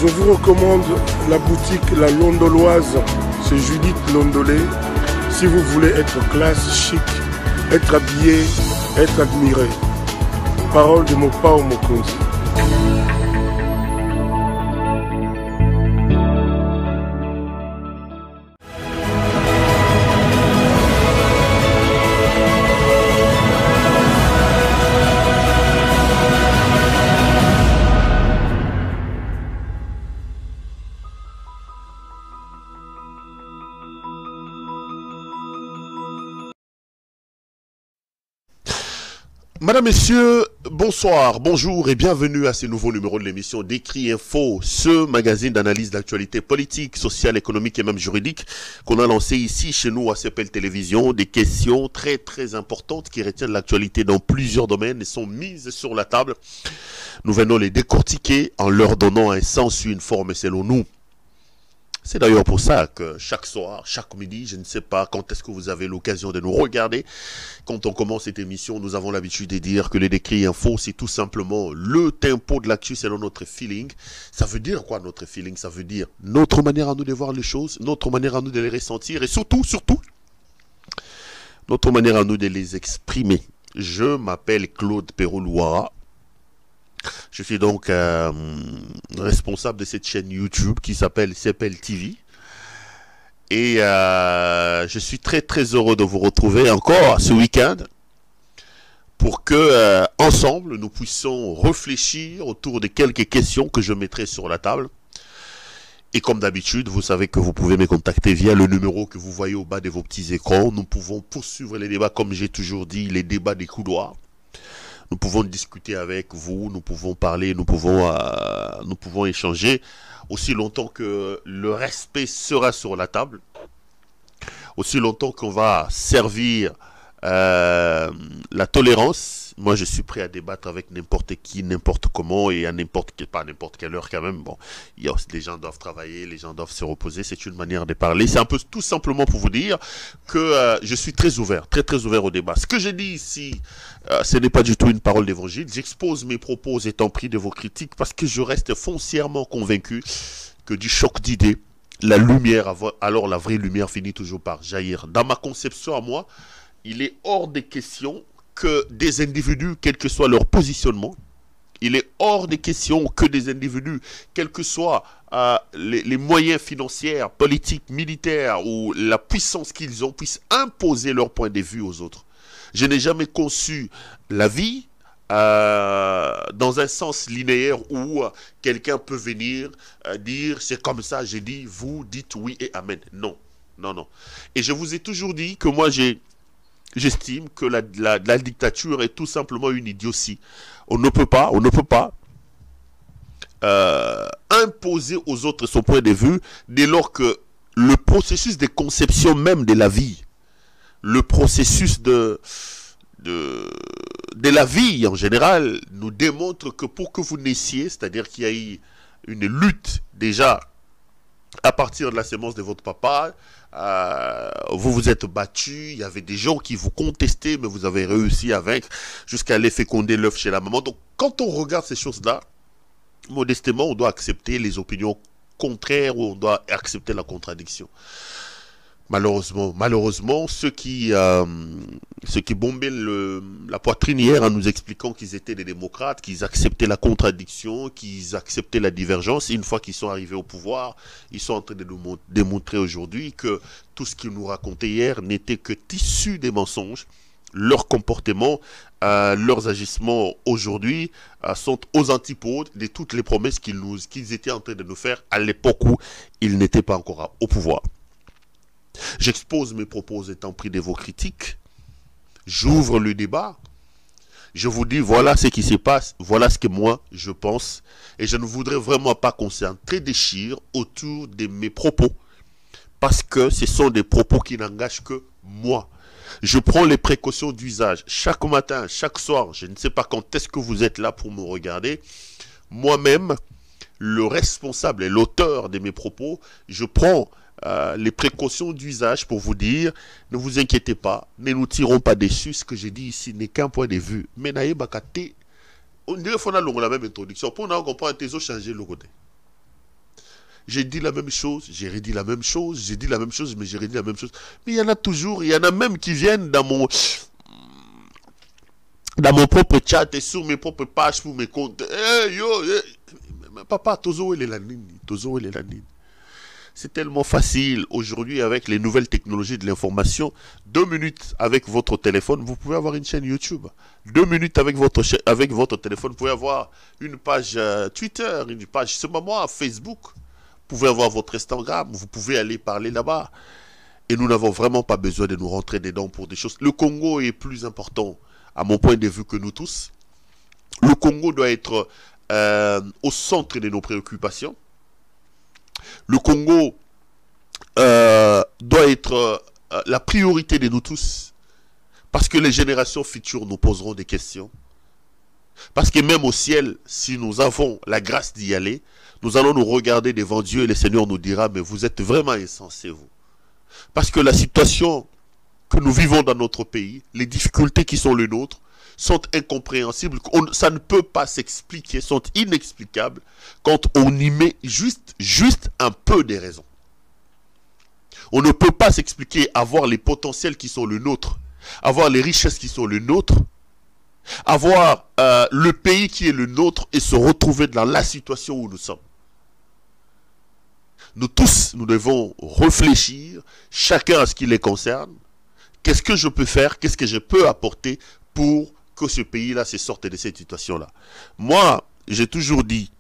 Je vous recommande la boutique La Londoloise, c'est Judith Londolé. Si vous voulez être classe, chic, être habillé, être admiré. Parole de Mopao Mokonzi. Madame, Messieurs, bonsoir, bonjour et bienvenue à ce nouveau numéro de l'émission Décrit Info, ce magazine d'analyse d'actualité politique, sociale, économique et même juridique qu'on a lancé ici chez nous à CPL Télévision. Des questions très très importantes qui retiennent l'actualité dans plusieurs domaines et sont mises sur la table. Nous venons les décortiquer en leur donnant un sens, une forme selon nous. C'est d'ailleurs pour ça que chaque soir, chaque midi, je ne sais pas quand est-ce que vous avez l'occasion de nous regarder. Quand on commence cette émission, nous avons l'habitude de dire que les décrits info, c'est tout simplement le tempo de l'actu selon notre feeling. Ça veut dire quoi notre feeling? Ça veut dire notre manière à nous de voir les choses, notre manière à nous de les ressentir et surtout, notre manière à nous de les exprimer. Je m'appelle Claude Perrault-Louara. Je suis donc responsable de cette chaîne YouTube qui s'appelle CPL TV. Et je suis très très heureux de vous retrouver encore ce week-end pour que ensemble nous puissions réfléchir autour de quelques questions que je mettrai sur la table. Et comme d'habitude, vous savez que vous pouvez me contacter via le numéro que vous voyez au bas de vos petits écrans. Nous pouvons poursuivre les débats, comme j'ai toujours dit, les débats des couloirs. Nous pouvons discuter avec vous, nous pouvons parler, nous pouvons échanger aussi longtemps que le respect sera sur la table, aussi longtemps qu'on va servir la tolérance. Moi, je suis prêt à débattre avec n'importe qui, n'importe comment et à pas n'importe quelle heure quand même. Bon, les gens doivent travailler, les gens doivent se reposer. C'est une manière de parler. C'est un peu tout simplement pour vous dire que je suis très ouvert, très très ouvert au débat. Ce que j'ai dit ici, ce n'est pas du tout une parole d'évangile. J'expose mes propos étant pris de vos critiques parce que je reste foncièrement convaincu que du choc d'idées, la lumière, alors la vraie lumière finit toujours par jaillir. Dans ma conception à moi, il est hors des questions que des individus, quel que soit leur positionnement, il est hors des questions que des individus, quels que soient les moyens financiers, politiques, militaires ou la puissance qu'ils ont, puissent imposer leur point de vue aux autres. Je n'ai jamais conçu la vie dans un sens linéaire où quelqu'un peut venir dire c'est comme ça, j'ai dit, vous dites oui et amen. Non, non, non. Et je vous ai toujours dit que moi j'estime que la dictature est tout simplement une idiotie. On ne peut pas imposer aux autres son point de vue dès lors que le processus de conception même de la vie, le processus de la vie en général nous démontre que pour que vous naissiez, c'est-à-dire qu'il y a eu une lutte déjà à partir de la sémence de votre papa, vous vous êtes battu, il y avait des gens qui vous contestaient, mais vous avez réussi à vaincre jusqu'à aller féconder l'œuf chez la maman. Donc quand on regarde ces choses-là, modestement, on doit accepter les opinions contraires ou on doit accepter la contradiction. Malheureusement, ceux qui bombaient la poitrine hier en nous expliquant qu'ils étaient des démocrates, qu'ils acceptaient la contradiction, qu'ils acceptaient la divergence, une fois qu'ils sont arrivés au pouvoir, ils sont en train de nous démontrer aujourd'hui que tout ce qu'ils nous racontaient hier n'était que tissu des mensonges. Leur comportement, leurs agissements aujourd'hui sont aux antipodes de toutes les promesses qu'ils étaient en train de nous faire à l'époque où ils n'étaient pas encore au pouvoir. J'expose mes propos étant pris de vos critiques. J'ouvre le débat. Je vous dis, voilà ce qui se passe. Voilà ce que moi, je pense. Et je ne voudrais vraiment pas qu'on s'entredéchire autour de mes propos. Parce que ce sont des propos qui n'engagent que moi. Je prends les précautions d'usage. Chaque matin, chaque soir, je ne sais pas quand est-ce que vous êtes là pour me regarder. Moi-même, le responsable et l'auteur de mes propos, je prends les précautions d'usage pour vous dire, ne vous inquiétez pas, ne nous tirons pas dessus, ce que j'ai dit ici n'est qu'un point de vue. Mais naïe bakate, on dirait qu'on a la même introduction, pour nous comprendre tes autres changer le côté. j'ai dit la même chose, j'ai redit la même chose, j'ai dit la même chose, mais j'ai redit la même chose. Mais il y en a toujours, il y en a même qui viennent dans mon propre chat et sur mes propres pages pour mes comptes. Hey, yo, hey. Papa, Tozo et la nini, Tozo et la nini. C'est tellement facile aujourd'hui avec les nouvelles technologies de l'information. 2 minutes avec votre téléphone, vous pouvez avoir une chaîne YouTube. 2 minutes avec votre téléphone, vous pouvez avoir une page Twitter, une page, c'est moi, Facebook. Vous pouvez avoir votre Instagram, vous pouvez aller parler là-bas. Et nous n'avons vraiment pas besoin de nous rentrer dedans pour des choses. Le Congo est plus important, à mon point de vue, que nous tous. Le Congo doit être au centre de nos préoccupations. Le Congo doit être la priorité de nous tous. Parce que les générations futures nous poseront des questions. Parce que même au ciel, si nous avons la grâce d'y aller, nous allons nous regarder devant Dieu et le Seigneur nous dira, mais vous êtes vraiment insensés, vous. Parce que la situation que nous vivons dans notre pays, les difficultés qui sont les nôtres, sont incompréhensibles, ça ne peut pas s'expliquer, sont inexplicables quand on y met juste un peu des raisons. On ne peut pas s'expliquer avoir les potentiels qui sont le nôtre, avoir les richesses qui sont le nôtre, avoir le pays qui est le nôtre et se retrouver dans la situation où nous sommes. Nous tous, nous devons réfléchir, chacun à ce qui les concerne. Qu'est-ce que je peux faire, qu'est-ce que je peux apporter pour que ce pays-là se sorte de cette situation-là. Moi, j'ai toujours dit,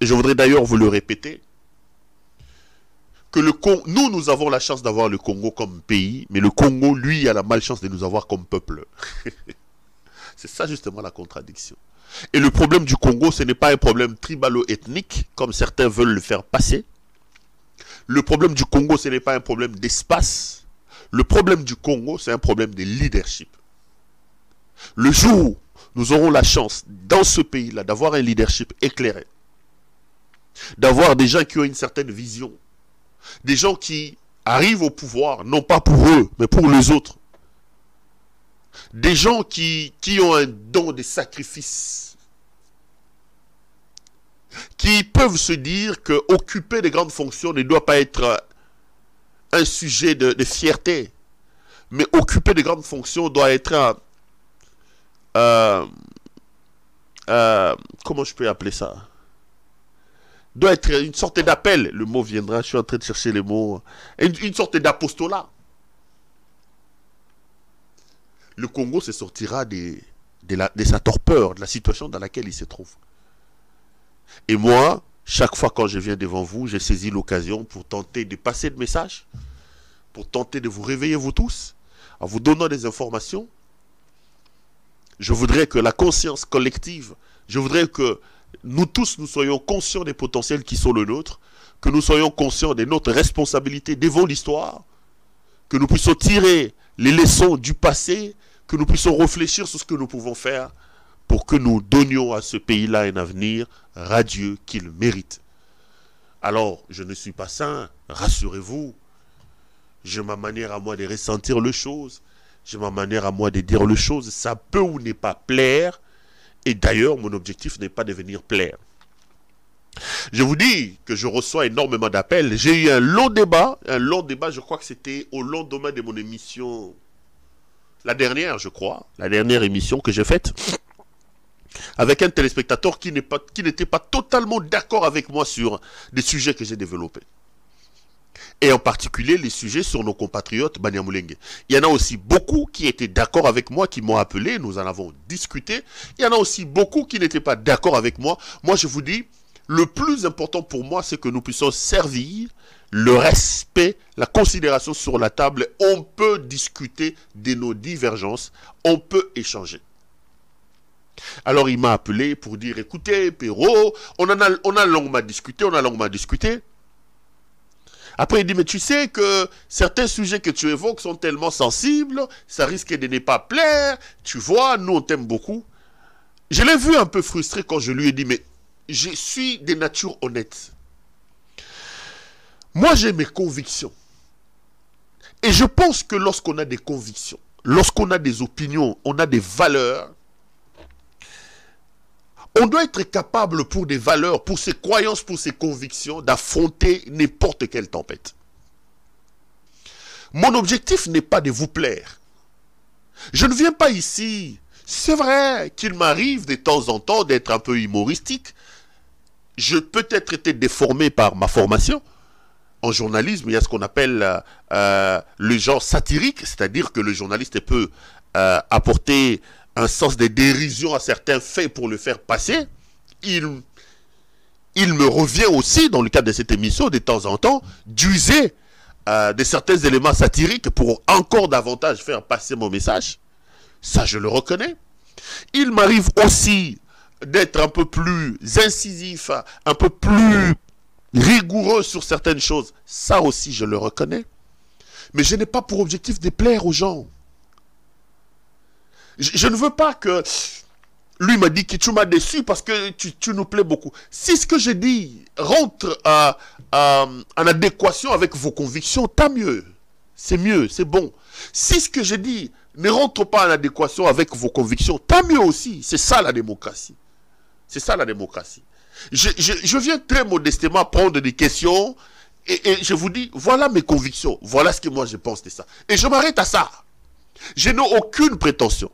et je voudrais d'ailleurs vous le répéter, que nous avons la chance d'avoir le Congo comme pays, mais le Congo, lui, a la malchance de nous avoir comme peuple. C'est ça justement la contradiction. Et le problème du Congo, ce n'est pas un problème tribalo-ethnique, comme certains veulent le faire passer. Le problème du Congo, ce n'est pas un problème d'espace. Le problème du Congo, c'est un problème de leadership. Le jour où nous aurons la chance, dans ce pays-là, d'avoir un leadership éclairé, d'avoir des gens qui ont une certaine vision, des gens qui arrivent au pouvoir, non pas pour eux, mais pour les autres, des gens qui ont un don de sacrifice, qui peuvent se dire que occuper de grandes fonctions ne doit pas être un sujet de fierté, mais occuper de grandes fonctions doit être comment je peux appeler ça? Doit être une sorte d'appel. Le mot viendra, je suis en train de chercher les mots. Une sorte d'apostolat. Le Congo se sortira de sa torpeur, de la situation dans laquelle il se trouve. Et moi, chaque fois quand je viens devant vous, j'ai saisi l'occasion pour tenter de passer le message, pour tenter de vous réveiller vous tous, en vous donnant des informations. Je voudrais que la conscience collective, je voudrais que nous tous, nous soyons conscients des potentiels qui sont le nôtre, que nous soyons conscients de notre responsabilité devant l'histoire, que nous puissions tirer les leçons du passé, que nous puissions réfléchir sur ce que nous pouvons faire pour que nous donnions à ce pays-là un avenir radieux qu'il mérite. Alors, je ne suis pas saint, rassurez-vous. J'ai ma manière à moi de ressentir les choses. J'ai ma manière à moi de dire les choses. Ça peut ou n'est pas plaire. Et d'ailleurs, mon objectif n'est pas de venir plaire. Je vous dis que je reçois énormément d'appels. J'ai eu un long débat, je crois que c'était au lendemain de mon émission, la dernière, je crois, la dernière émission que j'ai faite, avec un téléspectateur qui n'était pas totalement d'accord avec moi sur des sujets que j'ai développés. Et en particulier les sujets sur nos compatriotes Banyamulenge. Il y en a aussi beaucoup qui étaient d'accord avec moi, qui m'ont appelé, nous en avons discuté. Il y en a aussi beaucoup qui n'étaient pas d'accord avec moi. Moi, je vous dis, le plus important pour moi, c'est que nous puissions servir le respect, la considération sur la table. On peut discuter de nos divergences, on peut échanger. Alors il m'a appelé pour dire, écoutez, Perrault, on a longuement discuté, Après, il dit, mais tu sais que certains sujets que tu évoques sont tellement sensibles, ça risque de ne pas plaire, tu vois, nous on t'aime beaucoup. Je l'ai vu un peu frustré quand je lui ai dit, mais je suis de nature honnête. Moi, j'ai mes convictions. Et je pense que lorsqu'on a des convictions, lorsqu'on a des opinions, on a des valeurs, On doit être capable pour des valeurs, pour ses croyances, pour ses convictions, d'affronter n'importe quelle tempête. Mon objectif n'est pas de vous plaire. Je ne viens pas ici. C'est vrai qu'il m'arrive de temps en temps d'être un peu humoristique. Je peux être été déformé par ma formation. En journalisme, il y a ce qu'on appelle le genre satirique, c'est-à-dire que le journaliste peut apporter un sens de dérision à certains faits pour le faire passer. Il me revient aussi, dans le cadre de cette émission, de temps en temps, d'user de certains éléments satiriques pour encore davantage faire passer mon message. Ça, je le reconnais. Il m'arrive aussi d'être un peu plus incisif, un peu plus rigoureux sur certaines choses. Ça aussi, je le reconnais. Mais je n'ai pas pour objectif de plaire aux gens. Je ne veux pas que... Lui m'a dit que tu m'as déçu parce que tu nous plais beaucoup. Si ce que j'ai dit rentre en adéquation avec vos convictions, tant mieux. C'est mieux, c'est bon. Si ce que j'ai dit ne rentre pas en adéquation avec vos convictions, tant mieux aussi. C'est ça la démocratie. C'est ça la démocratie. Je viens très modestement prendre des questions et je vous dis, voilà mes convictions. Voilà ce que moi je pense de ça. Et je m'arrête à ça. Je n'ai aucune prétention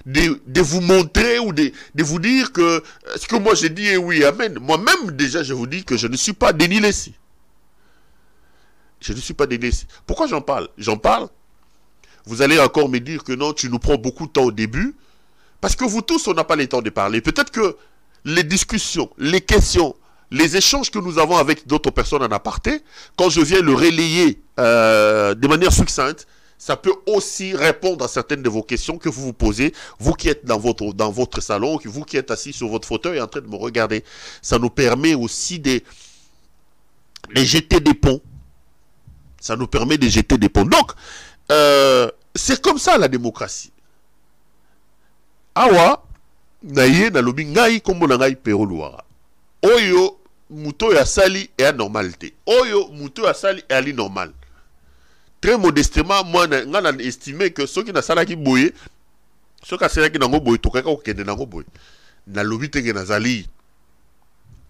de vous montrer ou de vous dire que ce que moi j'ai dit est oui, amen. Moi-même, déjà, je vous dis que je ne suis pas Denis Laissy. Je ne suis pas Denis Laissy. Pourquoi j'en parle? J'en parle. Vous allez encore me dire que non, tu nous prends beaucoup de temps au début. Parce que vous tous, on n'a pas le temps de parler. Peut-être que les discussions, les questions, les échanges que nous avons avec d'autres personnes en aparté, quand je viens le relayer de manière succincte, ça peut aussi répondre à certaines de vos questions que vous vous posez, vous qui êtes dans votre salon, vous qui êtes assis sur votre fauteuil en train de me regarder. Ça nous permet aussi de jeter des ponts. Ça nous permet de jeter des ponts. Donc, c'est comme ça la démocratie. Awa, naye na lobi ngai kombo na ngai Pero Luara. Oyo, muto ya sali et à normalité. Oyo, muto ya sali et à normal. Très modestement, moi, j'ai estimé que ceux qui n'ont pas boye, ceux qui n'ont pas boye, tout cas, qui n'ont pas boye. Na lobi tenge nazali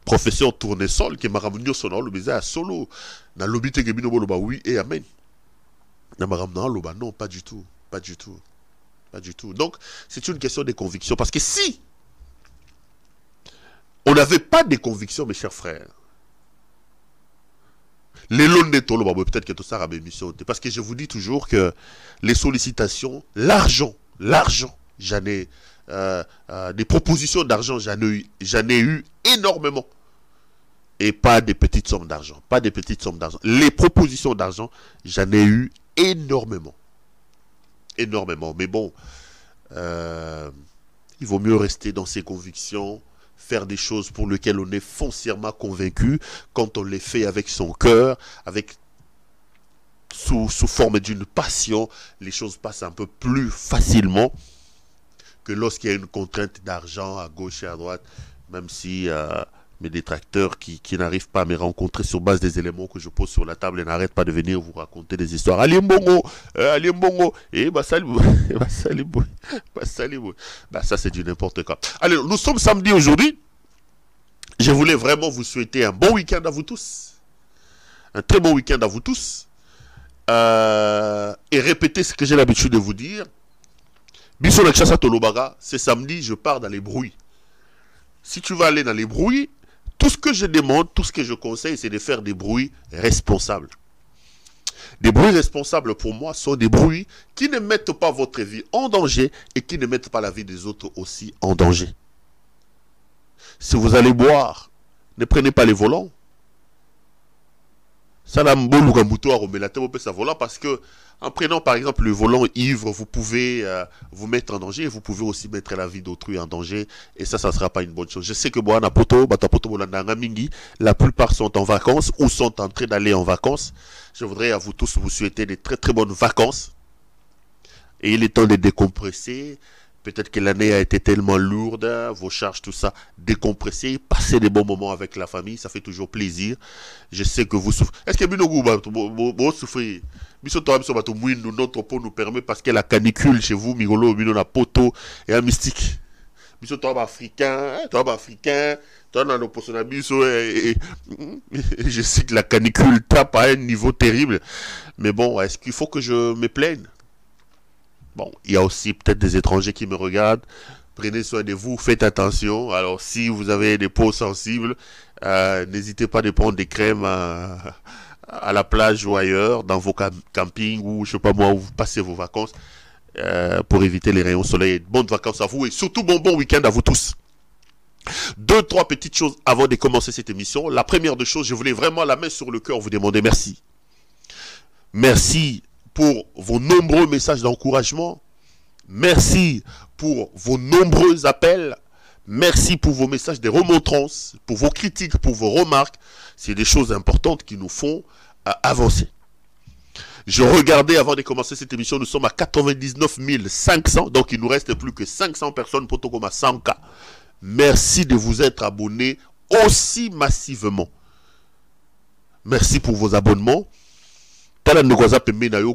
professeur tournesol qui m'a ramené son nom, le bizarre solo. Na lobi tenge bino bolo ba oui et amen. Na m'a ramené loba non, pas du tout, pas du tout, pas du tout. Donc, c'est une question de conviction parce que si on n'avait pas de conviction, mes chers frères, les lots de tolo, peut-être que tout ça a émission. Parce que je vous dis toujours que les sollicitations, l'argent, j'en ai des propositions d'argent, j'en ai eu énormément. Et pas des petites sommes d'argent. Pas des petites sommes d'argent. Les propositions d'argent, j'en ai eu énormément. Énormément. Mais bon, il vaut mieux rester dans ses convictions, faire des choses pour lesquelles on est foncièrement convaincu, quand on les fait avec son cœur, sous forme d'une passion, les choses passent un peu plus facilement que lorsqu'il y a une contrainte d'argent à gauche et à droite, même si mes détracteurs qui n'arrivent pas à me rencontrer sur base des éléments que je pose sur la table et n'arrêtent pas de venir vous raconter des histoires. Allez mbongo, et bah salut, bah ça c'est du n'importe quoi. Allez, nous sommes samedi aujourd'hui. Je voulais vraiment vous souhaiter un bon week-end à vous tous, un très bon week-end à vous tous, et répéter ce que j'ai l'habitude de vous dire. Biso la Chassa Tolobaga, c'est samedi, je pars dans les bruits. Si tu vas aller dans les bruits, tout ce que je demande, tout ce que je conseille, c'est de faire des bruits responsables. Des bruits responsables pour moi sont des bruits qui ne mettent pas votre vie en danger et qui ne mettent pas la vie des autres aussi en danger. Si vous allez boire, ne prenez pas les volants. Parce que en prenant par exemple le volant ivre, vous pouvez vous mettre en danger et vous pouvez aussi mettre la vie d'autrui en danger. Et ça ne sera pas une bonne chose. Je sais que la plupart sont en vacances ou sont en train d'aller en vacances. Je voudrais à vous tous vous souhaiter des très très bonnes vacances. Et il est temps de décompresser. Peut-être que l'année a été tellement lourde, vos charges, tout ça, décompresser, passer des bons moments avec la famille, ça fait toujours plaisir. Je sais que vous souffrez. Est-ce que vous souffrez? Notre peau nous permet, parce que la canicule chez vous, Migolo, la poto et un mystique. biso toi africain, toi dans nos biso et je sais que la canicule tape à un niveau terrible. Mais bon, est-ce qu'il faut que je me plaigne? Bon, il y a aussi peut-être des étrangers qui me regardent. Prenez soin de vous, faites attention. Alors, si vous avez des peaux sensibles, n'hésitez pas à prendre des crèmes à la plage ou ailleurs, dans vos campings ou je sais pas moi, où vous passez vos vacances pour éviter les rayons soleil. Bonnes vacances à vous et surtout bon week-end à vous tous. 2-3 petites choses avant de commencer cette émission. La première des choses, je voulais vraiment la main sur le cœur vous demander merci. Merci pour vos nombreux messages d'encouragement. Merci pour vos nombreux appels. Merci pour vos messages de remontrances, pour vos critiques, pour vos remarques. C'est des choses importantes qui nous font avancer. Je regardais avant de commencer cette émission, nous sommes à 99 500. Donc il nous reste plus que 500 personnes pour tout comme à 100K. Merci de vous être abonnés aussi massivement. Merci pour vos abonnements.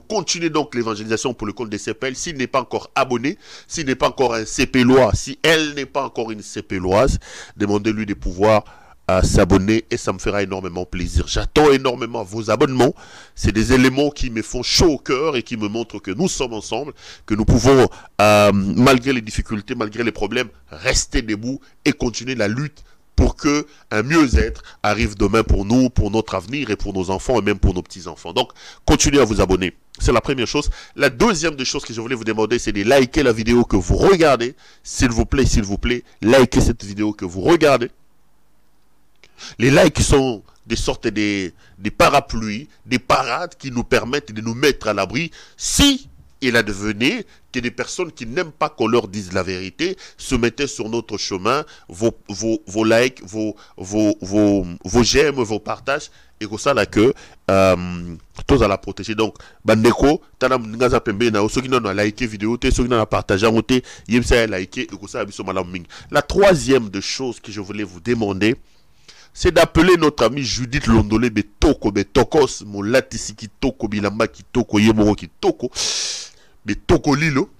Continuez donc l'évangélisation pour le compte des CPL. S'il n'est pas encore abonné, s'il n'est pas encore un CPLois, si elle n'est pas encore une CPLoise, demandez-lui de pouvoir s'abonner et ça me fera énormément plaisir. J'attends énormément vos abonnements. C'est des éléments qui me font chaud au cœur et qui me montrent que nous sommes ensemble, que nous pouvons, malgré les difficultés, malgré les problèmes, rester debout et continuer la lutte pour que un mieux-être arrive demain pour nous, pour notre avenir et pour nos enfants et même pour nos petits-enfants. Donc, continuez à vous abonner. C'est la première chose. La deuxième des choses que je voulais vous demander, c'est de liker la vidéo que vous regardez. S'il vous plaît, likez cette vidéo que vous regardez. Les likes sont des sortes des parapluies, des parades qui nous permettent de nous mettre à l'abri si il advenait que des personnes qui n'aiment pas qu'on leur dise la vérité se mettaient sur notre chemin, vos likes, vos j'aime, vos partages, et que ça là que tous à la protéger. Donc, bandeko, tanam ngaza pembe na ceux qui n'ont pas liké vidéo, ceux qui n'ont pas partagé, yem ça liké, et que ça abisso malam ming. La troisième des choses que je voulais vous demander, c'est d'appeler notre ami Judith Londolé Betoko, Betokos, mon latisiki toko, bilamba ki toko, yemoro ki toko. Betoko Lilo,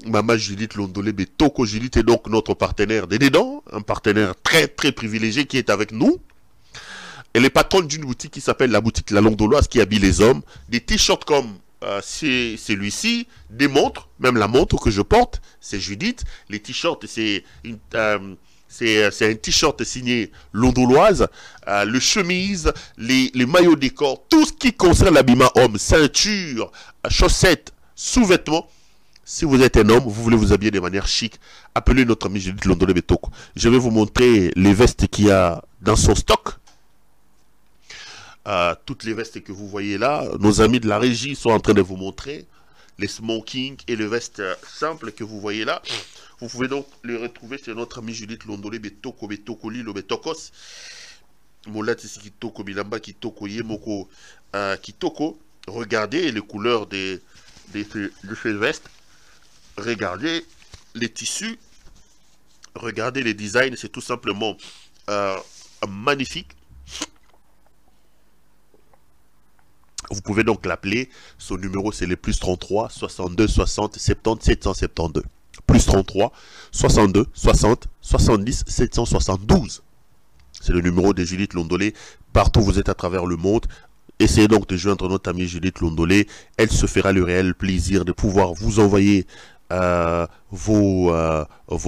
Maman Judith Londolé Betoko. Judith est donc notre partenaire des Dedans, un partenaire très très privilégié qui est avec nous. Elle est patronne d'une boutique qui s'appelle la boutique La Londoloise qui habille les hommes. Des t-shirts comme celui-ci, des montres, même la montre que je porte, c'est Judith. Les t-shirts, c'est un t-shirt signé Londoloise, le chemise, les maillots décor, tout ce qui concerne l'habillement homme, ceinture, chaussettes, sous-vêtements. Si vous êtes un homme, vous voulez vous habiller de manière chic, appelez notre ami Judith Londolé Betoko. Je vais vous montrer les vestes qu'il y a dans son stock. Toutes les vestes que vous voyez là, nos amis de la régie sont en train de vous montrer. Les smokings et les vestes simples que vous voyez là. Vous pouvez donc les retrouver sur notre ami Judith Londolé Betoko, Betoko Lilo Betokos. Molati Kitoko Bilamba Kitoko Yemoko Kitoko. Regardez les couleurs de ces vestes. Regardez les tissus. Regardez les designs. C'est tout simplement magnifique. Vous pouvez donc l'appeler. Son numéro c'est le plus 33 62 60 70 772. Plus 33 62 60 70 772. C'est le numéro de Judith Londolé. Partout où vous êtes à travers le monde, essayez donc de joindre notre amie Judith Londolé. Elle se fera le réel plaisir de pouvoir vous envoyer vos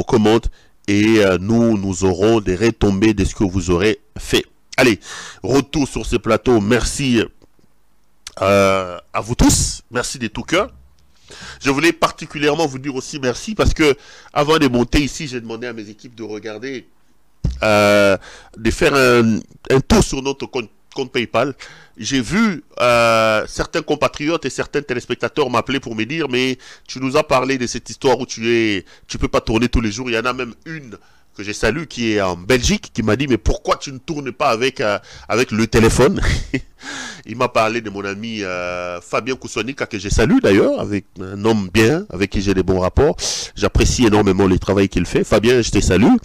commandes et nous aurons des retombées de ce que vous aurez fait. Allez, retour sur ce plateau. Merci à vous tous. Merci de tout cœur. Je voulais particulièrement vous dire aussi merci parce que avant de monter ici, j'ai demandé à mes équipes de regarder, de faire un tour sur notre compte PayPal. J'ai vu certains compatriotes et certains téléspectateurs m'appeler pour me dire mais tu nous as parlé de cette histoire où tu peux pas tourner tous les jours. Il y en a même une que j'ai salue qui est en Belgique qui m'a dit mais pourquoi tu ne tournes pas avec le téléphone. Il m'a parlé de mon ami Fabien Koussonika que j'ai salue d'ailleurs, avec un homme bien, avec qui j'ai des bons rapports. J'apprécie énormément le travail qu'il fait. Fabien, je te salue.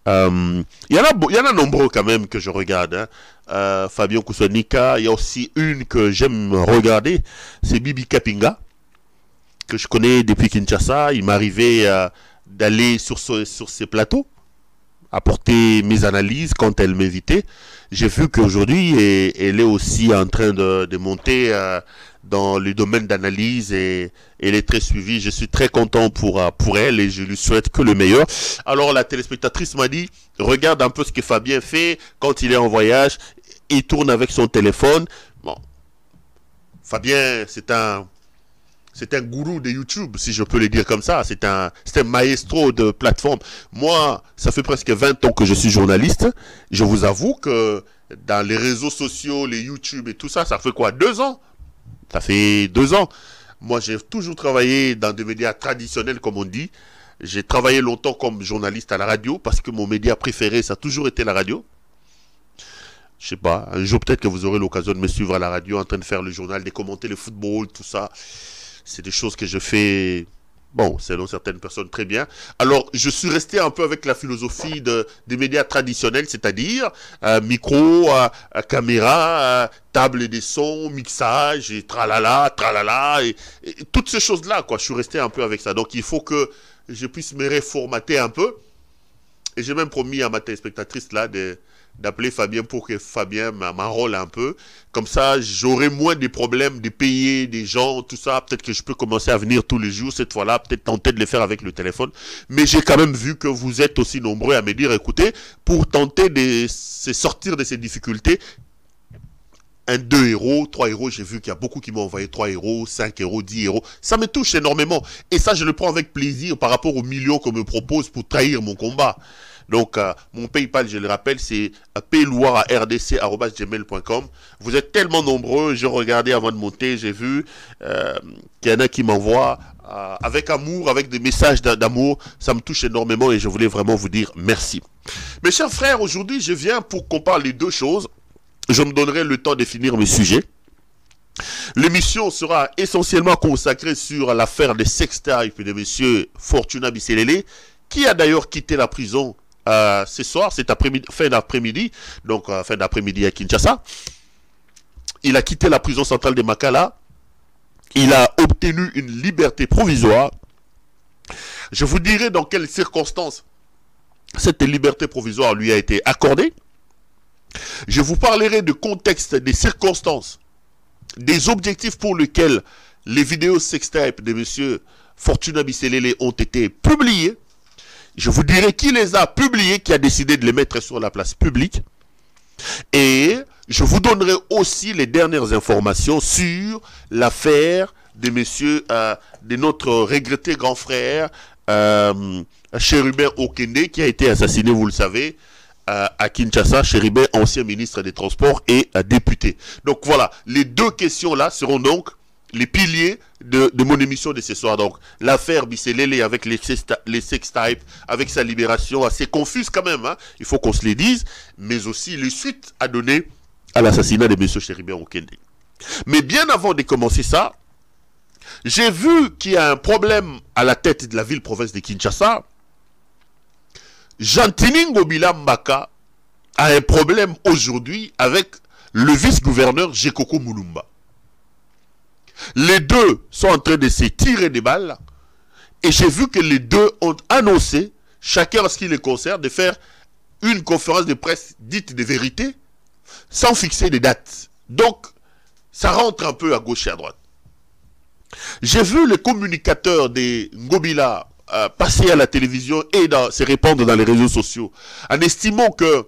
Il y en a nombreux quand même que je regarde. Hein. Fabien Koussonika, il y a aussi une que j'aime regarder, c'est Bibi Kapinga, que je connais depuis Kinshasa. Il m'est arrivé d'aller sur ces plateaux, apporter mes analyses quand elle m'invitait. J'ai vu qu'aujourd'hui, elle est aussi en train de monter dans le domaine d'analyse et elle est très suivie. Je suis très content pour elle et je lui souhaite que le meilleur. Alors la téléspectatrice m'a dit, regarde un peu ce que Fabien fait quand il est en voyage. Il tourne avec son téléphone. Bon, Fabien, c'est un gourou de YouTube, si je peux le dire comme ça. C'est un maestro de plateforme. Moi, ça fait presque 20 ans que je suis journaliste. Je vous avoue que dans les réseaux sociaux, les YouTube et tout ça, ça fait quoi, 2 ans? Ça fait 2 ans. Moi, j'ai toujours travaillé dans des médias traditionnels, comme on dit. J'ai travaillé longtemps comme journaliste à la radio, parce que mon média préféré, ça a toujours été la radio. Je sais pas, un jour peut-être que vous aurez l'occasion de me suivre à la radio en train de faire le journal, de commenter le football, tout ça. C'est des choses que je fais, bon, selon certaines personnes, très bien. Alors, je suis resté un peu avec la philosophie des médias traditionnels, c'est-à-dire micro, caméra, table des sons, mixage, et tralala, tralala, et toutes ces choses-là, quoi. Je suis resté un peu avec ça. Donc, il faut que je puisse me réformater un peu. Et j'ai même promis à ma téléspectatrice, là, d'appeler Fabien pour que Fabien m'enrôle un peu. Comme ça, j'aurai moins de problèmes de payer des gens, tout ça. Peut-être que je peux commencer à venir tous les jours cette fois-là, peut-être tenter de le faire avec le téléphone. Mais j'ai quand même vu que vous êtes aussi nombreux à me dire, écoutez, pour tenter de se sortir de ces difficultés, 2 euros, 3 euros, j'ai vu qu'il y a beaucoup qui m'ont envoyé 3 euros, 5 euros, 10 euros. Ça me touche énormément. Et ça, je le prends avec plaisir par rapport aux millions qu'on me propose pour trahir mon combat. Donc, mon PayPal, je le rappelle, c'est ploira@rdc@gmail.com. Vous êtes tellement nombreux, j'ai regardé avant de monter, j'ai vu qu'il y en a qui m'envoient avec amour, avec des messages d'amour. Ça me touche énormément et je voulais vraiment vous dire merci. Mes chers frères, aujourd'hui, je viens pour qu'on parle de 2 choses. Je me donnerai le temps de finir mes sujets. L'émission sera essentiellement consacrée sur l'affaire des sextapes de M. Fortuna Bisselele, qui a d'ailleurs quitté la prison ce soir, cet après-midi, fin d'après-midi, donc fin d'après-midi à Kinshasa. Il a quitté la prison centrale de Makala. Il a obtenu une liberté provisoire. Je vous dirai dans quelles circonstances cette liberté provisoire lui a été accordée. Je vous parlerai du contexte, des circonstances, des objectifs pour lesquels les vidéos sextapes de M. Fortuna Bisselele ont été publiées. Je vous dirai qui les a publiées, qui a décidé de les mettre sur la place publique. Et je vous donnerai aussi les dernières informations sur l'affaire de de notre regretté grand frère, Chérubin Okende, qui a été assassiné, vous le savez, à Kinshasa. Chérubin, ancien ministre des Transports et député. Donc voilà, les 2 questions-là seront donc les piliers de mon émission de ce soir. Donc l'affaire Bisselele avec les sextapes, avec sa libération assez confuse quand même, hein, il faut qu'on se les dise, mais aussi les suites à donner à l'assassinat de M. Chérubin Okende. Mais bien avant de commencer ça, j'ai vu qu'il y a un problème à la tête de la ville-province de Kinshasa. Jantini Ngobila Mbaka a un problème aujourd'hui avec le vice-gouverneur Gekoko Mulumba. Les 2 sont en train de se tirer des balles et j'ai vu que les 2 ont annoncé, chacun en ce qui les concerne, de faire une conférence de presse dite de vérité sans fixer des dates. Donc, ça rentre un peu à gauche et à droite. J'ai vu le communicateur des Ngobila passer à la télévision et se répandre dans les réseaux sociaux en estimant que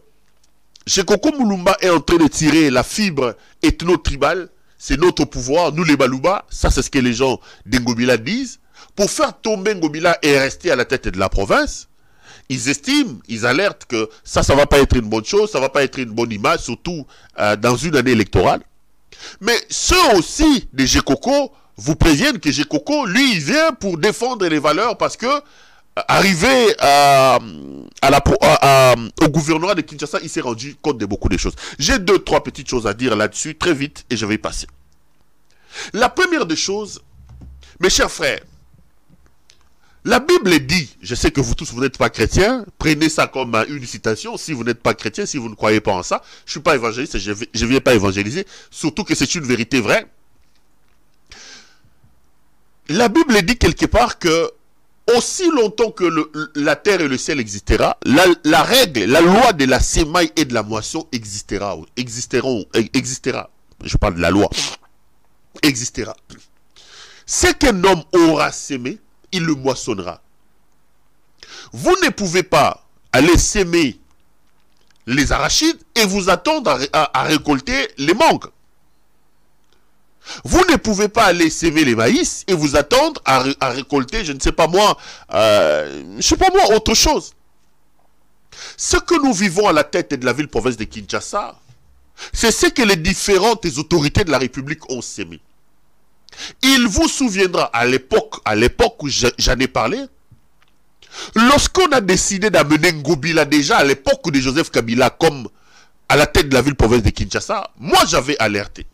Gekoko Mulumba est en train de tirer la fibre ethno-tribale. C'est notre pouvoir, nous les Balouba, ça c'est ce que les gens d'Ngobila disent, pour faire tomber Ngobila et rester à la tête de la province. Ils estiment, ils alertent que ça va pas être une bonne chose, ça va pas être une bonne image, surtout dans une année électorale. Mais ceux aussi des Gekoko vous préviennent que Gekoko, lui, il vient pour défendre les valeurs parce que arrivé au gouvernement de Kinshasa, il s'est rendu compte de beaucoup de choses. J'ai 2-3 petites choses à dire là-dessus, très vite, et je vais y passer. La première des choses, mes chers frères, la Bible dit, je sais que vous tous, vous n'êtes pas chrétiens, prenez ça comme une citation, si vous n'êtes pas chrétien, si vous ne croyez pas en ça, je ne suis pas évangéliste, je ne viens pas évangéliser, surtout que c'est une vérité vraie. La Bible dit quelque part que aussi longtemps que la terre et le ciel existera, la règle, la loi de la sémaille et de la moisson existera. Je parle de la loi. Existera. Ce qu'un homme aura sémé, il le moissonnera. Vous ne pouvez pas aller s'aimer les arachides et vous attendre à récolter les mangues. Vous ne pouvez pas aller s'aimer les maïs et vous attendre à récolter, je ne sais pas moi, autre chose. Ce que nous vivons à la tête de la ville-province de Kinshasa, c'est ce que les différentes autorités de la République ont sémé. Il vous souviendra, à l'époque où j'en ai parlé, lorsqu'on a décidé d'amener Ngobila déjà à l'époque de Joseph Kabila comme à la tête de la ville-province de Kinshasa, moi j'avais alerté.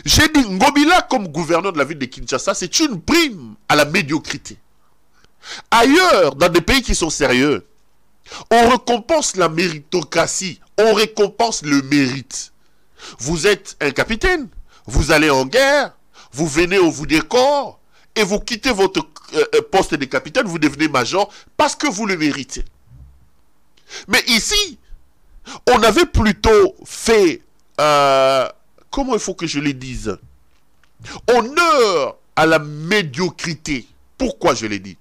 J'ai dit Ngobila comme gouverneur de la ville de Kinshasa, c'est une prime à la médiocrité. Ailleurs, dans des pays qui sont sérieux, on récompense la méritocratie, on récompense le mérite. Vous êtes un capitaine, vous allez en guerre, vous venez, on vous décore, et vous quittez votre poste de capitaine, vous devenez major, parce que vous le méritez. Mais ici, on avait plutôt fait, comment il faut que je le dise, honneur à la médiocrité. Pourquoi je l'ai dit?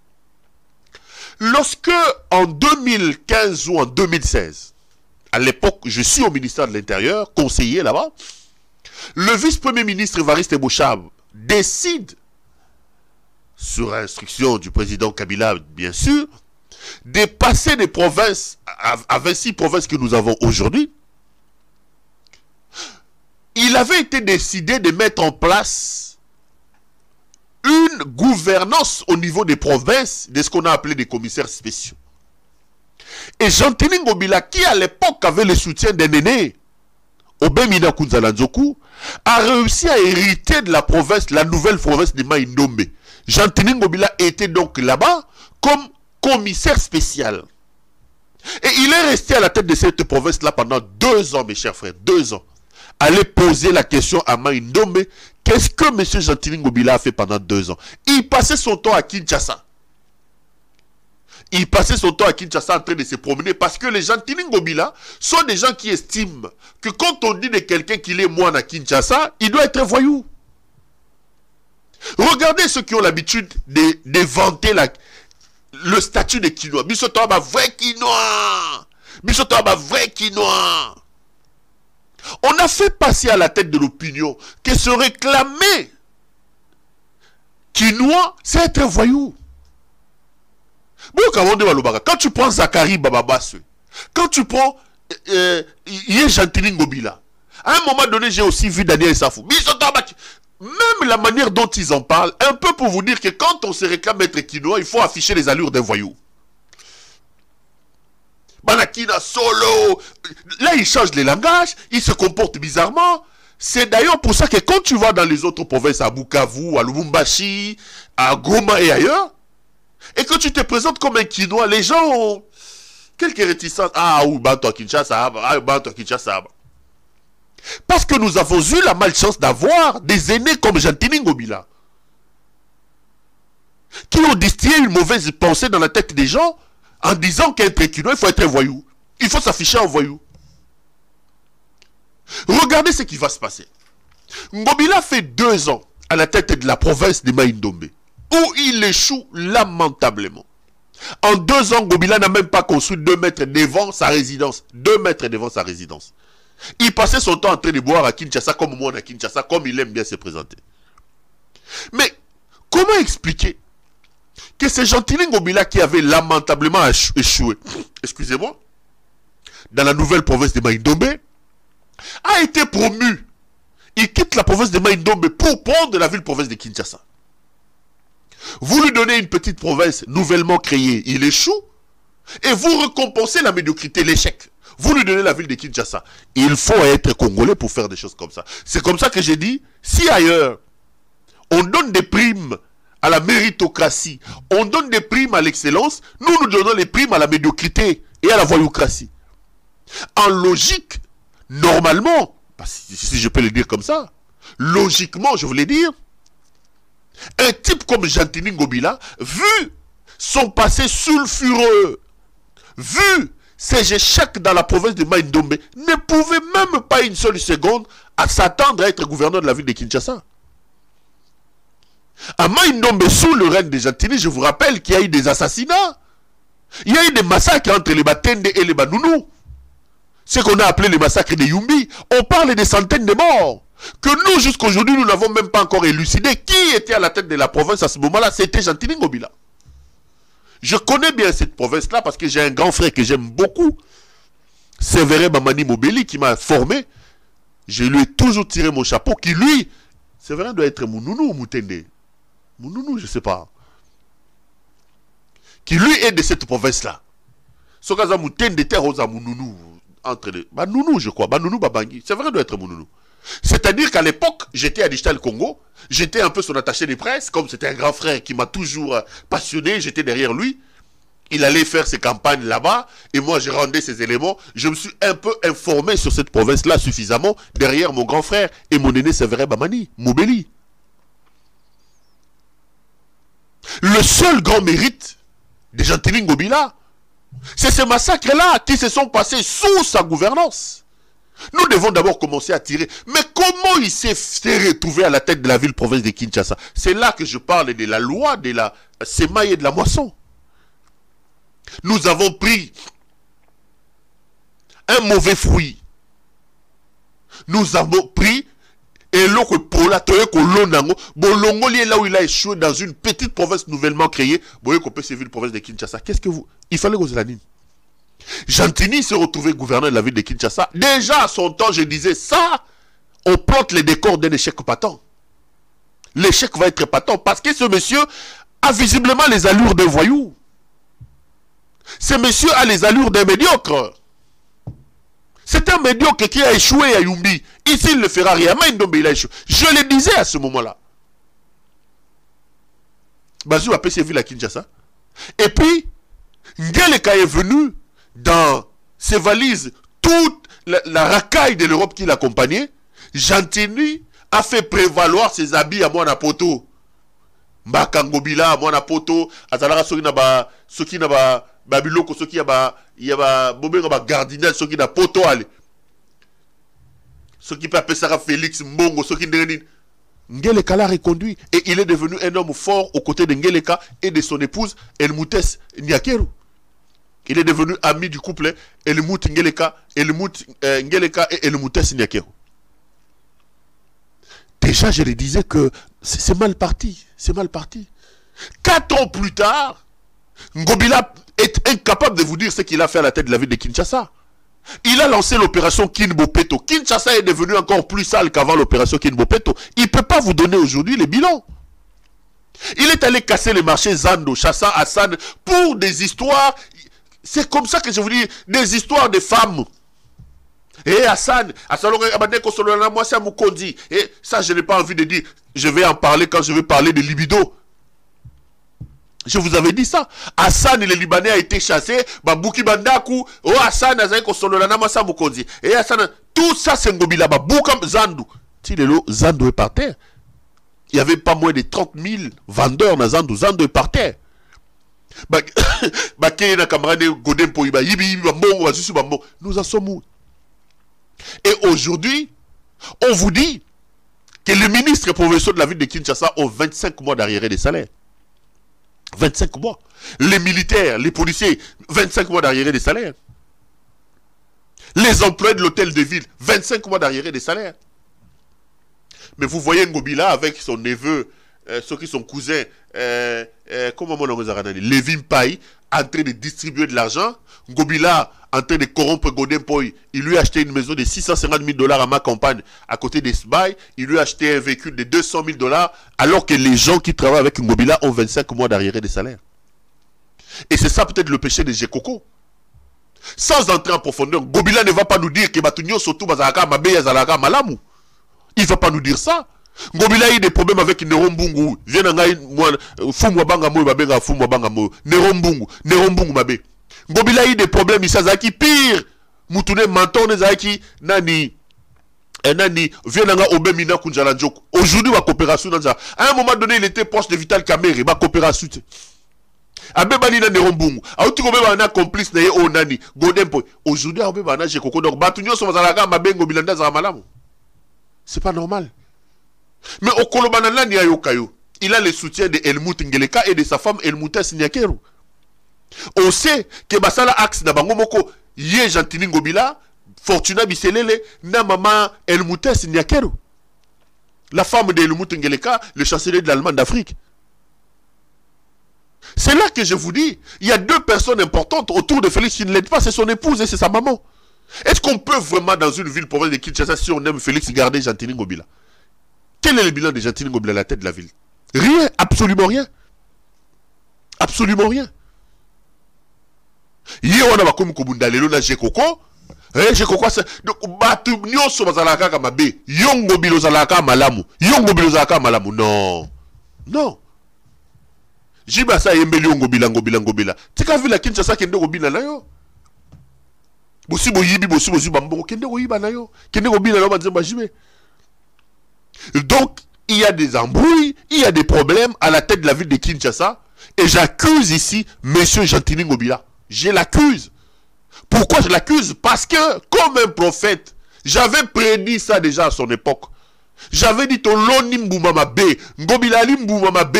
Lorsque, en 2015 ou en 2016, à l'époque, je suis au ministère de l'Intérieur, conseiller là-bas, le vice-premier ministre Évariste Bochab décide, sur instruction du président Kabila, bien sûr, de passer des provinces à 26 provinces que nous avons aujourd'hui. Il avait été décidé de mettre en place une gouvernance au niveau des provinces de ce qu'on a appelé des commissaires spéciaux. Et Jean-Tini Ngobila, qui à l'époque avait le soutien d'un aîné, Obemina Kunzala Nzoku, a réussi à hériter de la province, la nouvelle province de Mai Ndombe. Jean-Tini Ngobila était donc là-bas comme commissaire spécial. Et il est resté à la tête de cette province-là pendant 2 ans, mes chers frères, 2 ans. Allez poser la question à Mai Ndombe, qu'est-ce que M. Jean-Tini Ngobila a fait pendant 2 ans? Il passait son temps à Kinshasa. Il passait son temps à Kinshasa en train de se promener parce que les Jean-Tini Ngobila sont des gens qui estiment que quand on dit de quelqu'un qu'il est moine à Kinshasa, il doit être voyou. Regardez ceux qui ont l'habitude de vanter le statut de quinoa. Bisoto ba vrai quinoa. Bisoto ba vrai quinoa. On a fait passer à la tête de l'opinion que se réclamer quinoa, c'est être voyou. Quand tu prends Zachary Bababasse, quand tu prends Jean-Tini Ngobila, à un moment donné, j'ai aussi vu Daniel Safou. Même la manière dont ils en parlent, un peu pour vous dire que quand on se réclame être quinoa, il faut afficher les allures d'un voyou. Banakina solo. Là, ils changent les langages, ils se comportent bizarrement. C'est d'ailleurs pour ça que quand tu vas dans les autres provinces, à Bukavu, à Lubumbashi, à Goma et ailleurs, et que tu te présentes comme un quinoa, les gens ont quelques réticences. Ah, ou Banto Kinshasa, Banto Kinshasa. Parce que nous avons eu la malchance d'avoir des aînés comme Jean-Tini Ngobila qui ont distillé une mauvaise pensée dans la tête des gens en disant qu'être quinoa, il faut être un voyou. Il faut s'afficher en voyou. Regardez ce qui va se passer. Ngobila fait 2 ans à la tête de la province de Mai Ndombe, où il échoue lamentablement. En 2 ans, Ngobila n'a même pas construit 2 mètres devant sa résidence. 2 mètres devant sa résidence. Il passait son temps en train de boire à Kinshasa comme moi à Kinshasa, comme il aime bien se présenter. Mais comment expliquer que c'est Jean-Tini Ngobila qui avait lamentablement échoué, excusez-moi, dans la nouvelle province de Mai Ndombe, a été promu. Il quitte la province de Mai Ndombe pour prendre la ville-province de Kinshasa. Vous lui donnez une petite province nouvellement créée, il échoue, et vous récompensez la médiocrité, l'échec. Vous lui donnez la ville de Kinshasa. Il faut être congolais pour faire des choses comme ça. C'est comme ça que j'ai dit, si ailleurs, on donne des primes à la méritocratie, on donne des primes à l'excellence, nous donnons les primes à la médiocrité et à la voyoucratie. En logique, normalement, si je peux le dire comme ça, logiquement, je voulais dire, un type comme Jean-Tini Ngobila, vu sont passés sulfureux. Vu ces échecs dans la province de Mai-Ndombe, ne pouvaient même pas une seule seconde à s'attendre à être gouverneur de la ville de Kinshasa. À Mai-Ndombe, sous le règne des Gentini, je vous rappelle qu'il y a eu des assassinats. Il y a eu des massacres entre les Batende et les Banounous. Ce qu'on a appelé les massacres de Yumbi. On parle des centaines de morts. Que nous, jusqu'à aujourd'hui, nous n'avons même pas encore élucidé qui était à la tête de la province à ce moment-là. C'était Gentini Ngobila. Je connais bien cette province-là parce que j'ai un grand frère que j'aime beaucoup. Séverin Bamani Mobeli qui m'a formé. Je lui ai toujours tiré mon chapeau. Qui lui, Séverin doit être Mounounou ou Moutende. Mounounou, je ne sais pas. Qui lui est de cette province-là. Sokaza Moutende était Rosa Mounounou. Entre les... Banounou, je crois. Banounou Babangi. Séverin doit être Mounounou. C'est-à-dire qu'à l'époque, j'étais à Digital Congo, j'étais un peu son attaché de presse, comme c'était un grand frère qui m'a toujours passionné, j'étais derrière lui. Il allait faire ses campagnes là-bas, et moi je rendais ses éléments. Je me suis un peu informé sur cette province-là suffisamment, derrière mon grand frère et mon aîné Séverin Bamani, Mobeli. Le seul grand mérite de Gentini Ngobila, c'est ces massacres-là qui se sont passés sous sa gouvernance. Nous devons d'abord commencer à tirer. Mais comment il s'est retrouvé à la tête de la ville-province de Kinshasa? C'est là que je parle de la loi de la sémaille et de la moisson. Nous avons pris un mauvais fruit. Nous avons pris et l'autre pola toye kolonango bolongo lié là où il a échoué dans une petite province nouvellement créée. Boye kopé ces villes-province de Kinshasa. Qu'est-ce que vous... Il fallait que vous l'anime. Gentini s'est retrouvé gouverneur de la ville de Kinshasa. Déjà à son temps, je disais ça, on plante les décors d'un échec patent. L'échec va être patent parce que ce monsieur a visiblement les allures d'un voyou. Ce monsieur a les allures d'un médiocre. C'est un médiocre qui a échoué à Yumbi. Ici, il ne fera rien. Mai-Ndombe, il a échoué. Je le disais à ce moment-là. Bazou a PC ville à Kinshasa. Et puis, Ngeleka est venu dans ses valises, toute la racaille de l'Europe qui l'accompagnait. Gentini a fait prévaloir ses habits à Moanapoto. Mbakangobila, Moanapoto, Azalara Sokinaba, Sokinaba, Babiloko, Sokinaba, Yaba, Bobengaba, Gardinel, Sokina Poto, allez. Sokipa Pesara Félix Mbongo, Sokindenin. Ngeleka l'a reconduit et il est devenu un homme fort aux côtés de Ngeleka et de son épouse Elmoutes Nyakeru. Il est devenu ami du couple Elmout Ngeleka, Ngeleka et Elmoutes Nyakeru. Déjà, je le disais que c'est mal parti. C'est mal parti. 4 ans plus tard, Ngobila est incapable de vous dire ce qu'il a fait à la tête de la ville de Kinshasa. Il a lancé l'opération Kinbopeto. Kinshasa est devenu encore plus sale qu'avant l'opération Kinbopeto. Il ne peut pas vous donner aujourd'hui les bilans. Il est allé casser les marchés Zando, Chassa, Hassan pour des histoires. C'est comme ça que je vous dis, des histoires de femmes. Et Hassan, et ça je n'ai pas envie de dire. Je vais en parler quand je vais parler de libido. Je vous avais dit ça. Hassan, le Libanais, a été chassé. Babouki Bandaku. Oh, Hassan, et Hassan, tout ça, c'est Ngobila. Baboukam Zandu. Si le Zandu est par terre. Il n'y avait pas moins de 30 000 vendeurs dans Zandu. Zandu est par terre. Nous en sommes où? Et aujourd'hui, on vous dit que les ministres et professeurs de la ville de Kinshasa ont 25 mois d'arriérés de salaire. 25 mois. Les militaires, les policiers, 25 mois d'arriérés de salaire. Les employés de l'hôtel de ville, 25 mois d'arriérés de salaire. Mais vous voyez Ngobila avec son neveu, ceux qui sont cousins, comment on appelle Lévin Paye, en train de distribuer de l'argent. Ngobila en train de corrompre Godin Poy. Il lui a acheté une maison de 650 000 $ à ma campagne, à côté de Sbaï. Il lui a acheté un véhicule de 200 000 $, alors que les gens qui travaillent avec Ngobila ont 25 mois d'arriérés de salaire. Et c'est ça peut-être le péché de Gekoko. Sans entrer en profondeur, Ngobila ne va pas nous dire que Batunyo Sotou Bazalaka Mabeya Zalaka Malamu. Il ne va pas nous dire ça. Ngobila a eu des problèmes avec Nerombungu. Nerombungu Mabe. Ngobila a eu des problèmes, Isazaki pire. Moutoune Mantone Zaki Nani. Nani, Vienanga Obemina Kunjalanjoko. Aujourd'hui, ma coopération, à un moment donné, il était proche de Vital Kamere, ma coopération. abebani na Nerombungu auti ko beba na complice na ye onani Godempo aujourd'hui abeba na Jekoko donc batunyo so bazalaka mabengo bilanda za malamu. C'est pas normal. Mais au Kolobana ni ayokayo, il a le soutien de Helmut Ngeleka et de sa femme Helmuta Signakeru. On sait que basala axe na bango moko ye Gentini Ngobila, Fortuna Biselele na maman Helmuta Signakeru. La femme de Helmut Ngeleka, le chancelier de l'Allemagne d'Afrique. C'est là que je vous dis, il y a deux personnes importantes autour de Félix qui ne l'aident pas, c'est son épouse et c'est sa maman. Est-ce qu'on peut vraiment dans une ville province de Kinshasa, si on aime Félix, garder Gentini Ngobila? Quel est le bilan de Gentini Ngobila à la tête de la ville? Rien, absolument rien. Absolument rien. Hier, on a comme Kobundalelo na Jekoko. Jekoko, donc, batu nyonso bazalaka kamabe. Yongo bilo zalaka malamu. Yongo bilo zalaka malamu. Non. Non. Jibasa yembeli Ngobila. Tika ville à Kinshasa kende Ngobila na yo. Bosi boyibi, bosi bambongo kende Ngobila na yo. Kende Ngobila na banzemba jibe. Donc, il y a des embrouilles, il y a des problèmes à la tête de la ville de Kinshasa. Et j'accuse ici M. Gentini Ngobila. Je l'accuse. Pourquoi je l'accuse? Parce que, comme un prophète, j'avais prédit ça déjà à son époque. J'avais dit ton Lonimboumamabe, Ngobila Limboumamabe.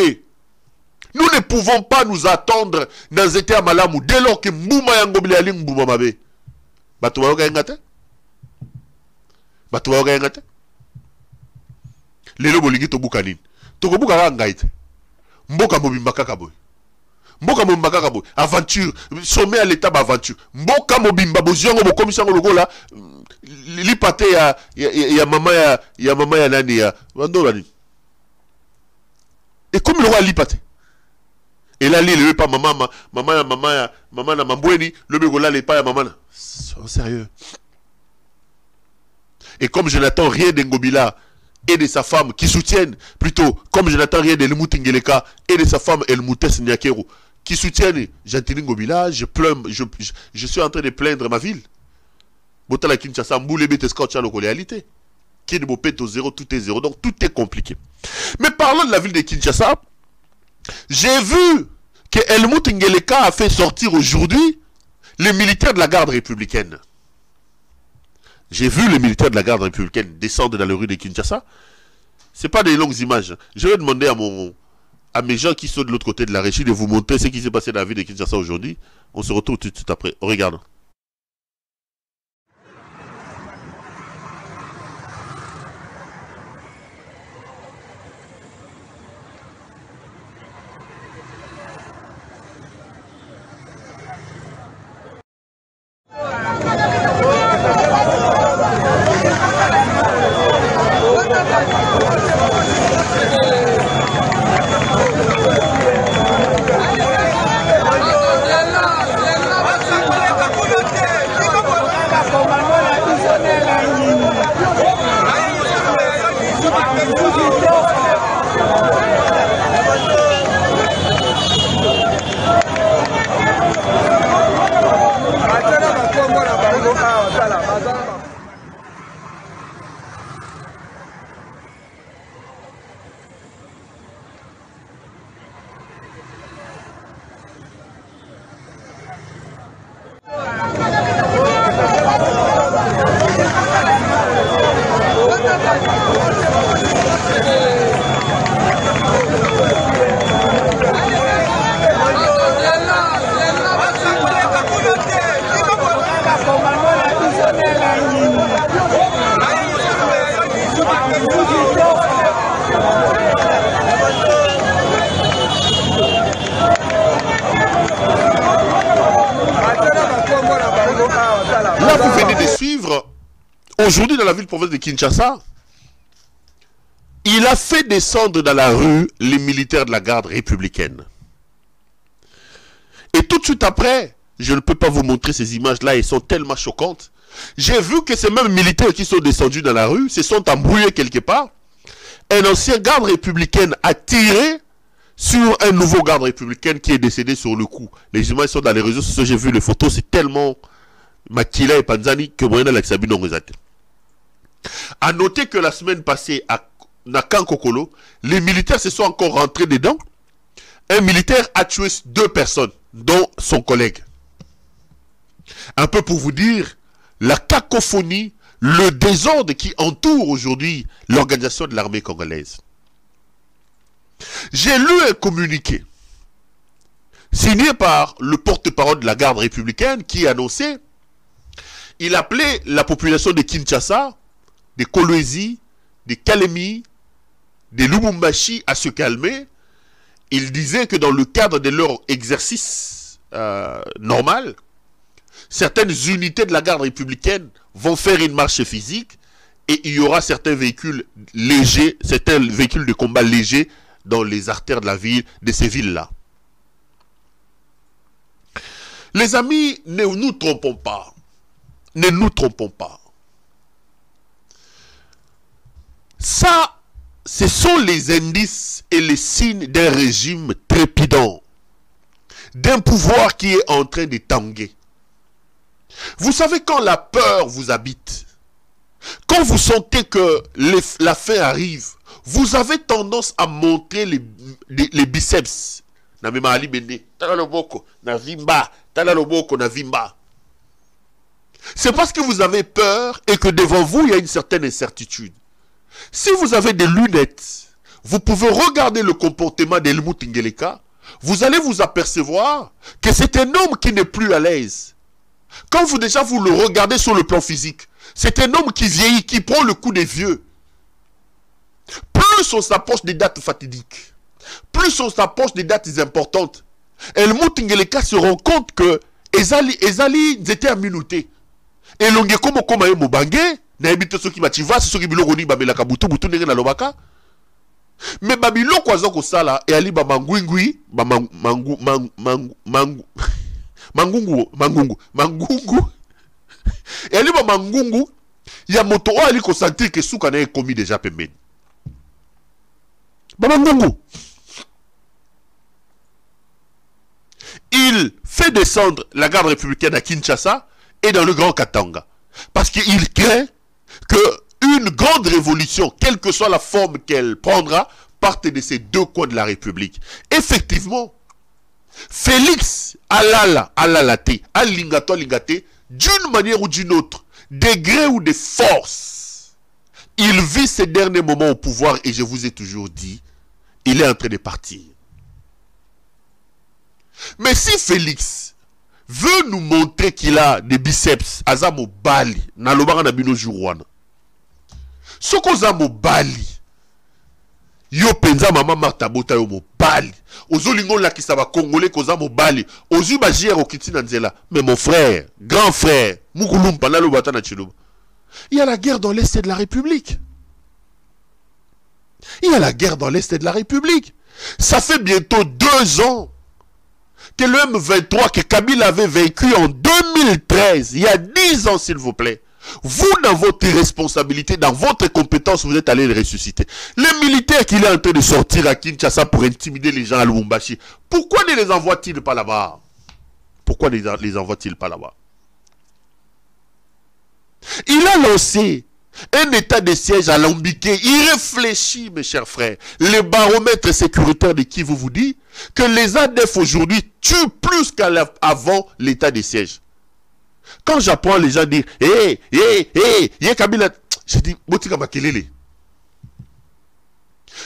Nous ne pouvons pas nous attendre dans Zété Amalamou dès lors que Mbouma Ngobila Limboumamabe. Batouwa Ogayengate? Batouwa Ogayengate? Lelo bolingi to bukanin. To buka ka ngaite. Mboka mobimba kaka boy. Mboka mobimba kaka boy. Aventure, sommet à l'état d'aventure. Mboka mobimba boziongo bo komisango logola li pate ya mama ya nani ya wandola ni. Et comme le roi li pate. Et là le pas maman na mambweni, le begola le pas ya maman. Sérieux. Et comme je n'attends rien d'Ngobila et de sa femme qui soutiennent, plutôt, comme je n'attends rien de Helmut Ngeleka et de sa femme Helmuta Signakeru, qui soutiennent Gentini Ngobila, je suis en train de plaindre ma ville. Botala Kinshasa, Mboule Betescotcha, la réalité. Qui ne peut au zéro, tout est zéro, donc tout est compliqué. Mais parlons de la ville de Kinshasa, j'ai vu que Helmut Ngeleka a fait sortir aujourd'hui les militaires de la garde républicaine. J'ai vu les militaires de la garde républicaine descendre dans les rues de Kinshasa. Ce n'est pas des longues images. Je vais demander à mes gens qui sont de l'autre côté de la régie de vous montrer ce qui s'est passé dans la ville de Kinshasa aujourd'hui. On se retrouve tout de suite après. Regarde. Là, vous venez de suivre, aujourd'hui dans la ville province de Kinshasa, il a fait descendre dans la rue les militaires de la garde républicaine. Et tout de suite après, je ne peux pas vous montrer ces images-là, elles sont tellement choquantes. J'ai vu que ces mêmes militaires qui sont descendus dans la rue se sont embrouillés quelque part. Un ancien garde républicain a tiré sur un nouveau garde républicain qui est décédé sur le coup. Les images sont dans les réseaux sociaux, j'ai vu les photos, c'est tellement Makila et Panzani que Moïna Laksabino Rezate. A noter que la semaine passée à Nakan Kokolo, les militaires se sont encore rentrés dedans. un militaire a tué 2 personnes, dont son collègue. Un peu pour vous dire la cacophonie, le désordre qui entoure aujourd'hui l'organisation de l'armée congolaise. J'ai lu un communiqué signé par le porte-parole de la garde républicaine qui annonçait, il appelait la population de Kinshasa, des Kolwezi, des Kalemi, des Lubumbashi à se calmer. Il disait que dans le cadre de leur exercice normal, certaines unités de la garde républicaine vont faire une marche physique et il y aura certains véhicules légers, certains véhicules de combat légers dans les artères de la ville, de ces villes-là. Les amis, ne nous trompons pas. Ne nous trompons pas. Ça, ce sont les indices et les signes d'un régime trépidant, d'un pouvoir qui est en train de tanguer. Vous savez, quand la peur vous habite, quand vous sentez que la fin arrive, vous avez tendance à montrer les biceps. C'est parce que vous avez peur et que devant vous, il y a une certaine incertitude. Si vous avez des lunettes, vous pouvez regarder le comportement d'Helmut Ngeleka, vous allez vous apercevoir que c'est un homme qui n'est plus à l'aise. Quand vous le regardez sur le plan physique, c'est un homme qui vieillit, qui prend le coup des vieux. Plus on s'approche des dates fatidiques, plus on s'approche des dates importantes, Helmut Ngeleka se rend compte que Ezali étaient aminoutés. Et l'on est comme Mobangé, na ebite soki bachiva soki biloko ni babelaka butu ndenge na lobaka. Mais babiloko azoko sala e ali ba mangwingwi ba mangungu e ali ba mangungu ya moto o ali ko sentir que suka na commis déjà pembeni. Ba mangungu. Il fait descendre la garde républicaine à Kinshasa et dans le Grand Katanga parce qu'il craint qu'une grande révolution, quelle que soit la forme qu'elle prendra, parte de ces 2 coins de la République. Effectivement, Félix Alalate, d'une manière ou d'une autre, degré ou de force, il vit ces derniers moments au pouvoir et je vous ai toujours dit, il est en train de partir. Mais si Félix veut nous montrer qu'il a des biceps, azamo bali, na lobanga na bino jourwana. Soko zamo bali, yo penza mama Martha Bota yo mo bali. Ozolingo la ki saba congolais ko zamo bali. Ozu ba jero kiti na nzela. Mais mon frère, grand frère, mukulumpa na lobata na chiluba. Il y a la guerre dans l'Est de la République. Il y a la guerre dans l'Est de la République. Ça fait bientôt 2 ans que le M23 que Kabila avait vaincu en 2013, il y a 10 ans s'il vous plaît, vous dans votre responsabilité, dans votre compétence, vous êtes allé le ressusciter. Les militaires qu'il est en train de sortir à Kinshasa pour intimider les gens à Lubumbashi, pourquoi ne les envoie-t-il pas là-bas? Pourquoi ne les envoie-t-il pas là-bas? Il a lancé un état de siège alambiqué, irréfléchi, mes chers frères. Le baromètre sécuritaire de qui vous dit que les ADF aujourd'hui tuent plus qu'avant l'état de siège. Quand j'apprends les gens dire Kabila, je dis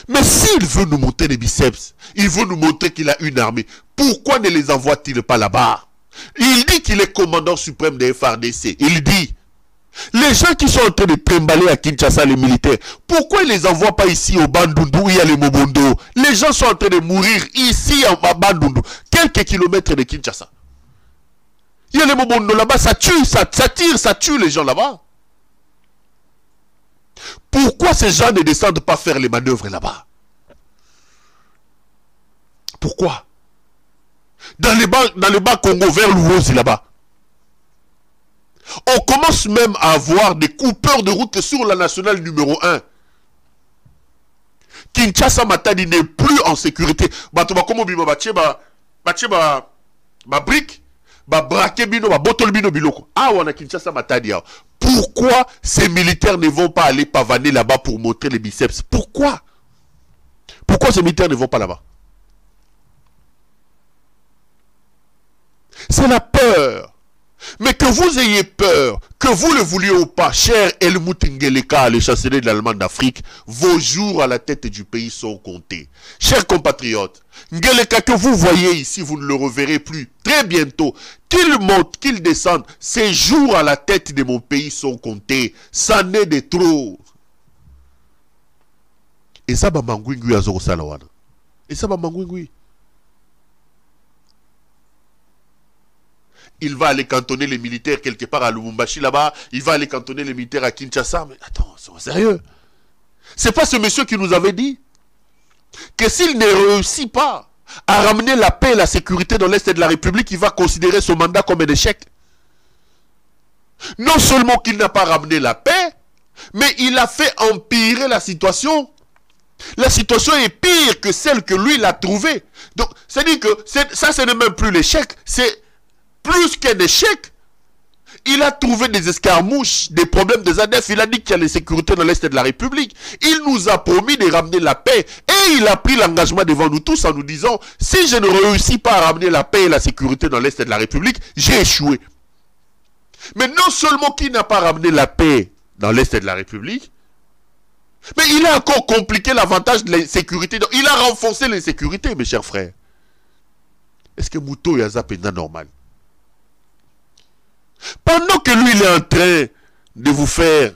mais s'il veut nous montrer des biceps, il veut nous montrer qu'il a une armée, pourquoi ne les envoie-t-il pas là-bas? Il dit qu'il est commandant suprême des FARDC. Il dit les gens qui sont en train de trimballer à Kinshasa, les militaires, pourquoi ils ne les envoient pas ici au Bandundu où il y a les Mobondo? Les gens sont en train de mourir ici à Bandundu, quelques kilomètres de Kinshasa. Il y a les Mobondo là-bas, ça tue, ça tire, ça tue les gens là-bas. Pourquoi ces gens ne descendent pas faire les manœuvres là-bas? Pourquoi? Dans le bas Congo, vers l'Ourozi là-bas. On commence même à avoir des coupeurs de route sur la nationale numéro 1. Kinshasa Matadi n'est plus en sécurité. Pourquoi ces militaires ne vont pas aller pavaner là-bas pour montrer les biceps? Pourquoi? Pourquoi ces militaires ne vont pas là-bas? C'est la peur. Mais que vous ayez peur, que vous le vouliez ou pas, cher Helmut Ngeleka, le chancelier de l'Allemagne d'Afrique, vos jours à la tête du pays sont comptés. Chers compatriotes, Ngeleka que vous voyez ici, vous ne le reverrez plus très bientôt. Qu'il monte, qu'il descende, ces jours à la tête de mon pays sont comptés. Ça n'est de trop. Et ça, Bamangwingui Azoro Salawana. Et ça, Bamangwingui. Il va aller cantonner les militaires quelque part à Lubumbashi là-bas. Il va aller cantonner les militaires à Kinshasa. Mais attends, c'est sérieux. C'est pas ce monsieur qui nous avait dit que s'il ne réussit pas à ramener la paix et la sécurité dans l'Est de la République, il va considérer son mandat comme un échec. Non seulement qu'il n'a pas ramené la paix, mais il a fait empirer la situation. La situation est pire que celle que lui il a trouvée. Donc, c'est-à-dire que ça, ce n'est même plus l'échec, c'est plus qu'un échec. Il a trouvé des escarmouches, des problèmes des ADF. Il a dit qu'il y a l'insécurité dans l'Est de la République. Il nous a promis de ramener la paix. Et il a pris l'engagement devant nous tous en nous disant, si je ne réussis pas à ramener la paix et la sécurité dans l'Est de la République, j'ai échoué. Mais non seulement qu'il n'a pas ramené la paix dans l'Est de la République, mais il a encore compliqué l'avantage de l'insécurité. Il a renforcé l'insécurité, mes chers frères. Est-ce que Mouto Yaza Penda normal? Pendant que lui, il est en train de vous faire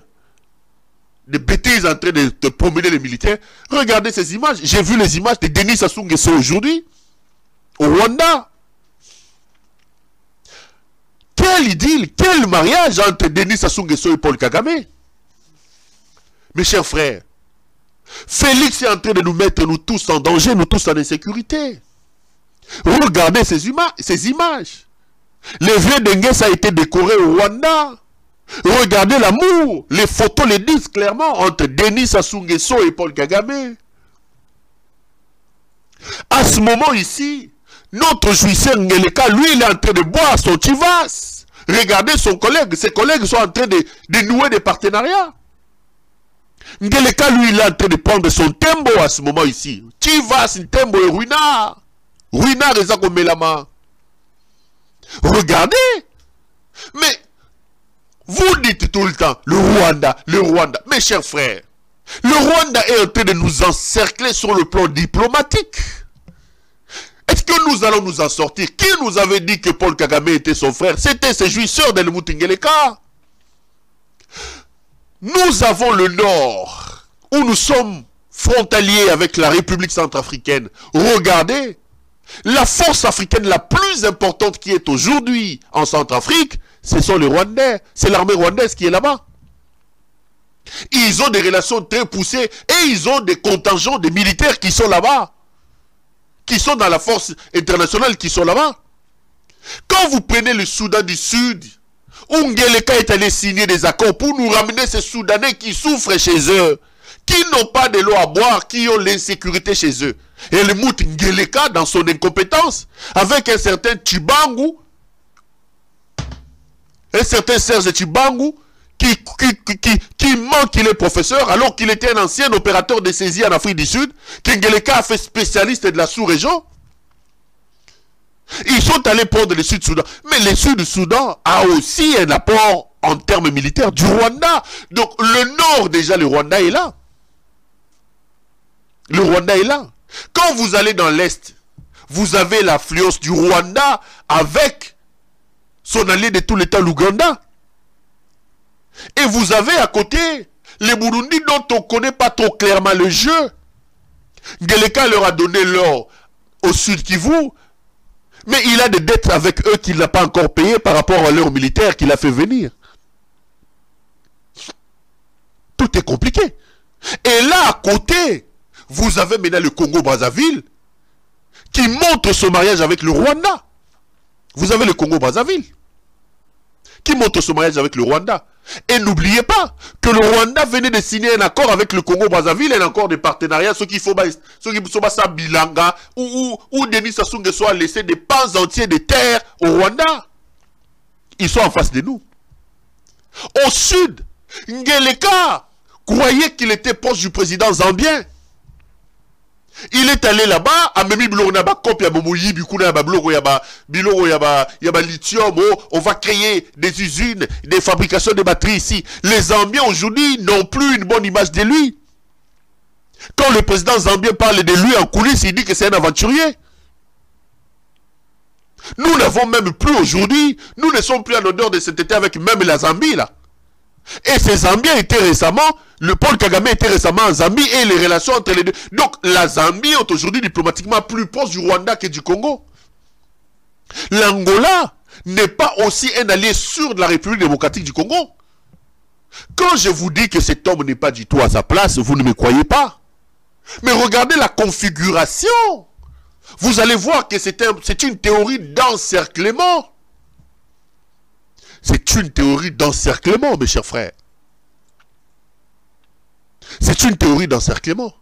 des bêtises, en train de promener les militaires, regardez ces images. J'ai vu les images de Denis Sassou Nguesso aujourd'hui, au Rwanda. Quel idylle, quel mariage entre Denis Sassou Nguesso et Paul Kagame. Mes chers frères, Félix est en train de nous mettre, nous tous, en danger, nous tous en insécurité. Regardez ces images. Le vieux Dengues a été décoré au Rwanda. Regardez l'amour. Les photos les disent clairement entre Denis Sassou Nguesso et Paul Kagame. À ce moment ici, notre jouisseur Ngeleka, lui, il est en train de boire son Chivas. Regardez son collègue. Ses collègues sont en train de nouer des partenariats. Ngeleka, lui, il est en train de prendre son tembo à ce moment ici. Chivas, tembo et Ruina. Ruina, Rezako Melama. Regardez. Mais vous dites tout le temps le Rwanda, le Rwanda. Mes chers frères, le Rwanda est en train de nous encercler sur le plan diplomatique. Est-ce que nous allons nous en sortir? Qui nous avait dit que Paul Kagame était son frère? C'était ces jouisseurs d'Helmut Ngeleka. Nous avons le Nord, où nous sommes frontaliers avec la République centrafricaine. Regardez. La force africaine la plus importante qui est aujourd'hui en Centrafrique, ce sont les Rwandais. C'est l'armée rwandaise qui est là-bas. Ils ont des relations très poussées et ils ont des contingents de militaires qui sont là-bas. Qui sont dans la force internationale, qui sont là-bas. Quand vous prenez le Soudan du Sud, où Ngeleka est allé signer des accords pour nous ramener ces Soudanais qui souffrent chez eux, qui n'ont pas de l'eau à boire, qui ont l'insécurité chez eux. Et Helmut Ngeleka, dans son incompétence, avec un certain Tchibangu, un certain Serge Tchibangu, qui ment qu'il est professeur, alors qu'il était un ancien opérateur de saisie en Afrique du Sud, qu'Ngeleka a fait spécialiste de la sous-région. Ils sont allés prendre le Sud-Soudan. Mais le Sud-Soudan a aussi un apport en termes militaires du Rwanda. Donc le Nord, déjà, le Rwanda est là. Le Rwanda est là. Quand vous allez dans l'Est, vous avez l'affluence du Rwanda avec son allié de tout l'État, l'Ouganda. Et vous avez à côté les Burundi dont on ne connaît pas trop clairement le jeu. Ngeleka leur a donné l'or au Sud Kivu, mais il a des dettes avec eux qu'il n'a pas encore payées par rapport à leurs militaires qu'il a fait venir. Tout est compliqué. Et là, à côté, vous avez maintenant le Congo-Brazzaville qui montre son mariage avec le Rwanda. Vous avez le Congo-Brazzaville qui montre son mariage avec le Rwanda. Et n'oubliez pas que le Rwanda venait de signer un accord avec le Congo-Brazzaville, un accord de partenariat, ce qu'il faut ça bilanga, où Denis Sassou Nguesso a laissé des pans entiers de terre au Rwanda. Ils sont en face de nous. Au sud, Ngeleka croyait qu'il était proche du président zambien. Il est allé là-bas, a même biloko na ba copie ya momoyi bikuna ya ba biloko ya ba lithium, on va créer des usines, des fabrications de batteries ici. Les Zambiens aujourd'hui n'ont plus une bonne image de lui. Quand le président zambien parle de lui en coulisses, il dit que c'est un aventurier. Nous n'avons même plus aujourd'hui, nous ne sommes plus en odeur de cet été avec même la Zambie là. Et ces Zambiens étaient récemment, le Paul Kagame était récemment en Zambie et les relations entre les deux. Donc la Zambie est aujourd'hui diplomatiquement plus proche du Rwanda que du Congo. L'Angola n'est pas aussi un allié sûr de la République démocratique du Congo. Quand je vous dis que cet homme n'est pas du tout à sa place, vous ne me croyez pas. Mais regardez la configuration. Vous allez voir que c'est une théorie d'encerclement. C'est une théorie d'encerclement, mes chers frères. C'est une théorie d'encerclement.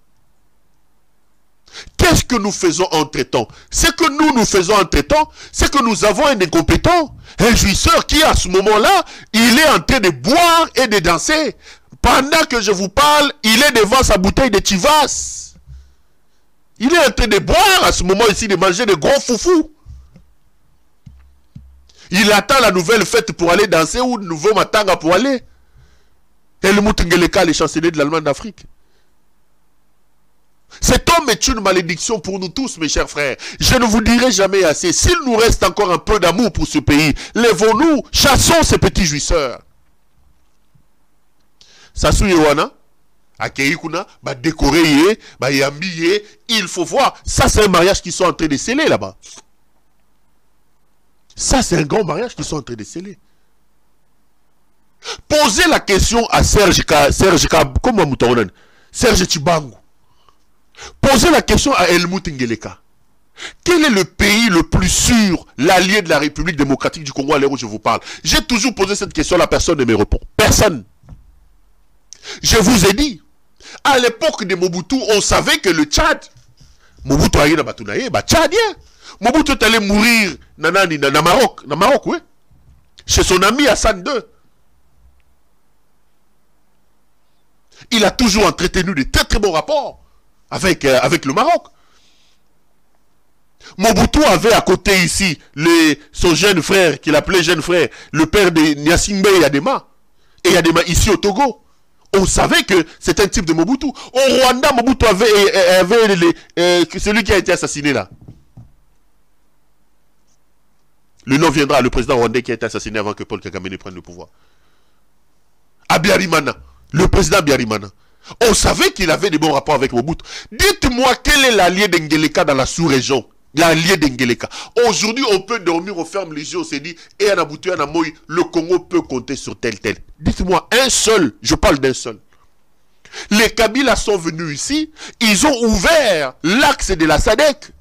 Qu'est-ce que nous faisons entre-temps? Ce que nous faisons entre-temps, c'est que nous avons un incompétent, un jouisseur qui, à ce moment-là, il est en train de boire et de danser. Pendant que je vous parle, il est devant sa bouteille de Chivas. Il est en train de boire à ce moment ici, de manger de gros foufous. Il attend la nouvelle fête pour aller danser ou le nouveau matanga pour aller. Helmut Ngeleka, le chancelier de l'Allemagne d'Afrique. Cet homme est une malédiction pour nous tous, mes chers frères. Je ne vous dirai jamais assez. S'il nous reste encore un peu d'amour pour ce pays, lèvons-nous, chassons ces petits jouisseurs. Sassou Yewana, Akeikuna, décorer, yambi, il faut voir. Ça, c'est un mariage qu'ils sont en train de sceller là-bas. Ça, c'est un grand mariage qu'ils sont en train de sceller. Posez la question à Serge Tibangu. Posez la question à Helmut Ngeleka. Quel est le pays le plus sûr, l'allié de la République démocratique du Congo à l'heure où je vous parle? J'ai toujours posé cette question, la personne ne me répond. Personne. Je vous ai dit, à l'époque de Mobutu, on savait que le Tchad, Mobutu a eu Tchadien. Mobutu est allé mourir dans Maroc, oui. Chez son ami Hassan II. Il a toujours entretenu de très très bons rapports avec le Maroc. Mobutu avait à côté ici son jeune frère, qu'il appelait jeune frère, le père de Gnassingbé Yadema. Et Yadema ici au Togo. On savait que c'est un type de Mobutu. Au Rwanda, Mobutu avait celui qui a été assassiné là. Le nom viendra, le président rwandais qui a été assassiné avant que Paul Kagame ne prenne le pouvoir. Abiyarimana, le président Abiyarimana. On savait qu'il avait des bons rapports avec Mobutu. Dites-moi quel est l'allié d'Ngeleka dans la sous-région. L'allié d'Ngeleka. Aujourd'hui, on peut dormir, on ferme les yeux, on s'est dit, et à Nabutu, à Namoy, le Congo peut compter sur tel. Dites-moi un seul, je parle d'un seul. Les Kabila sont venus ici, ils ont ouvert l'axe de la SADC.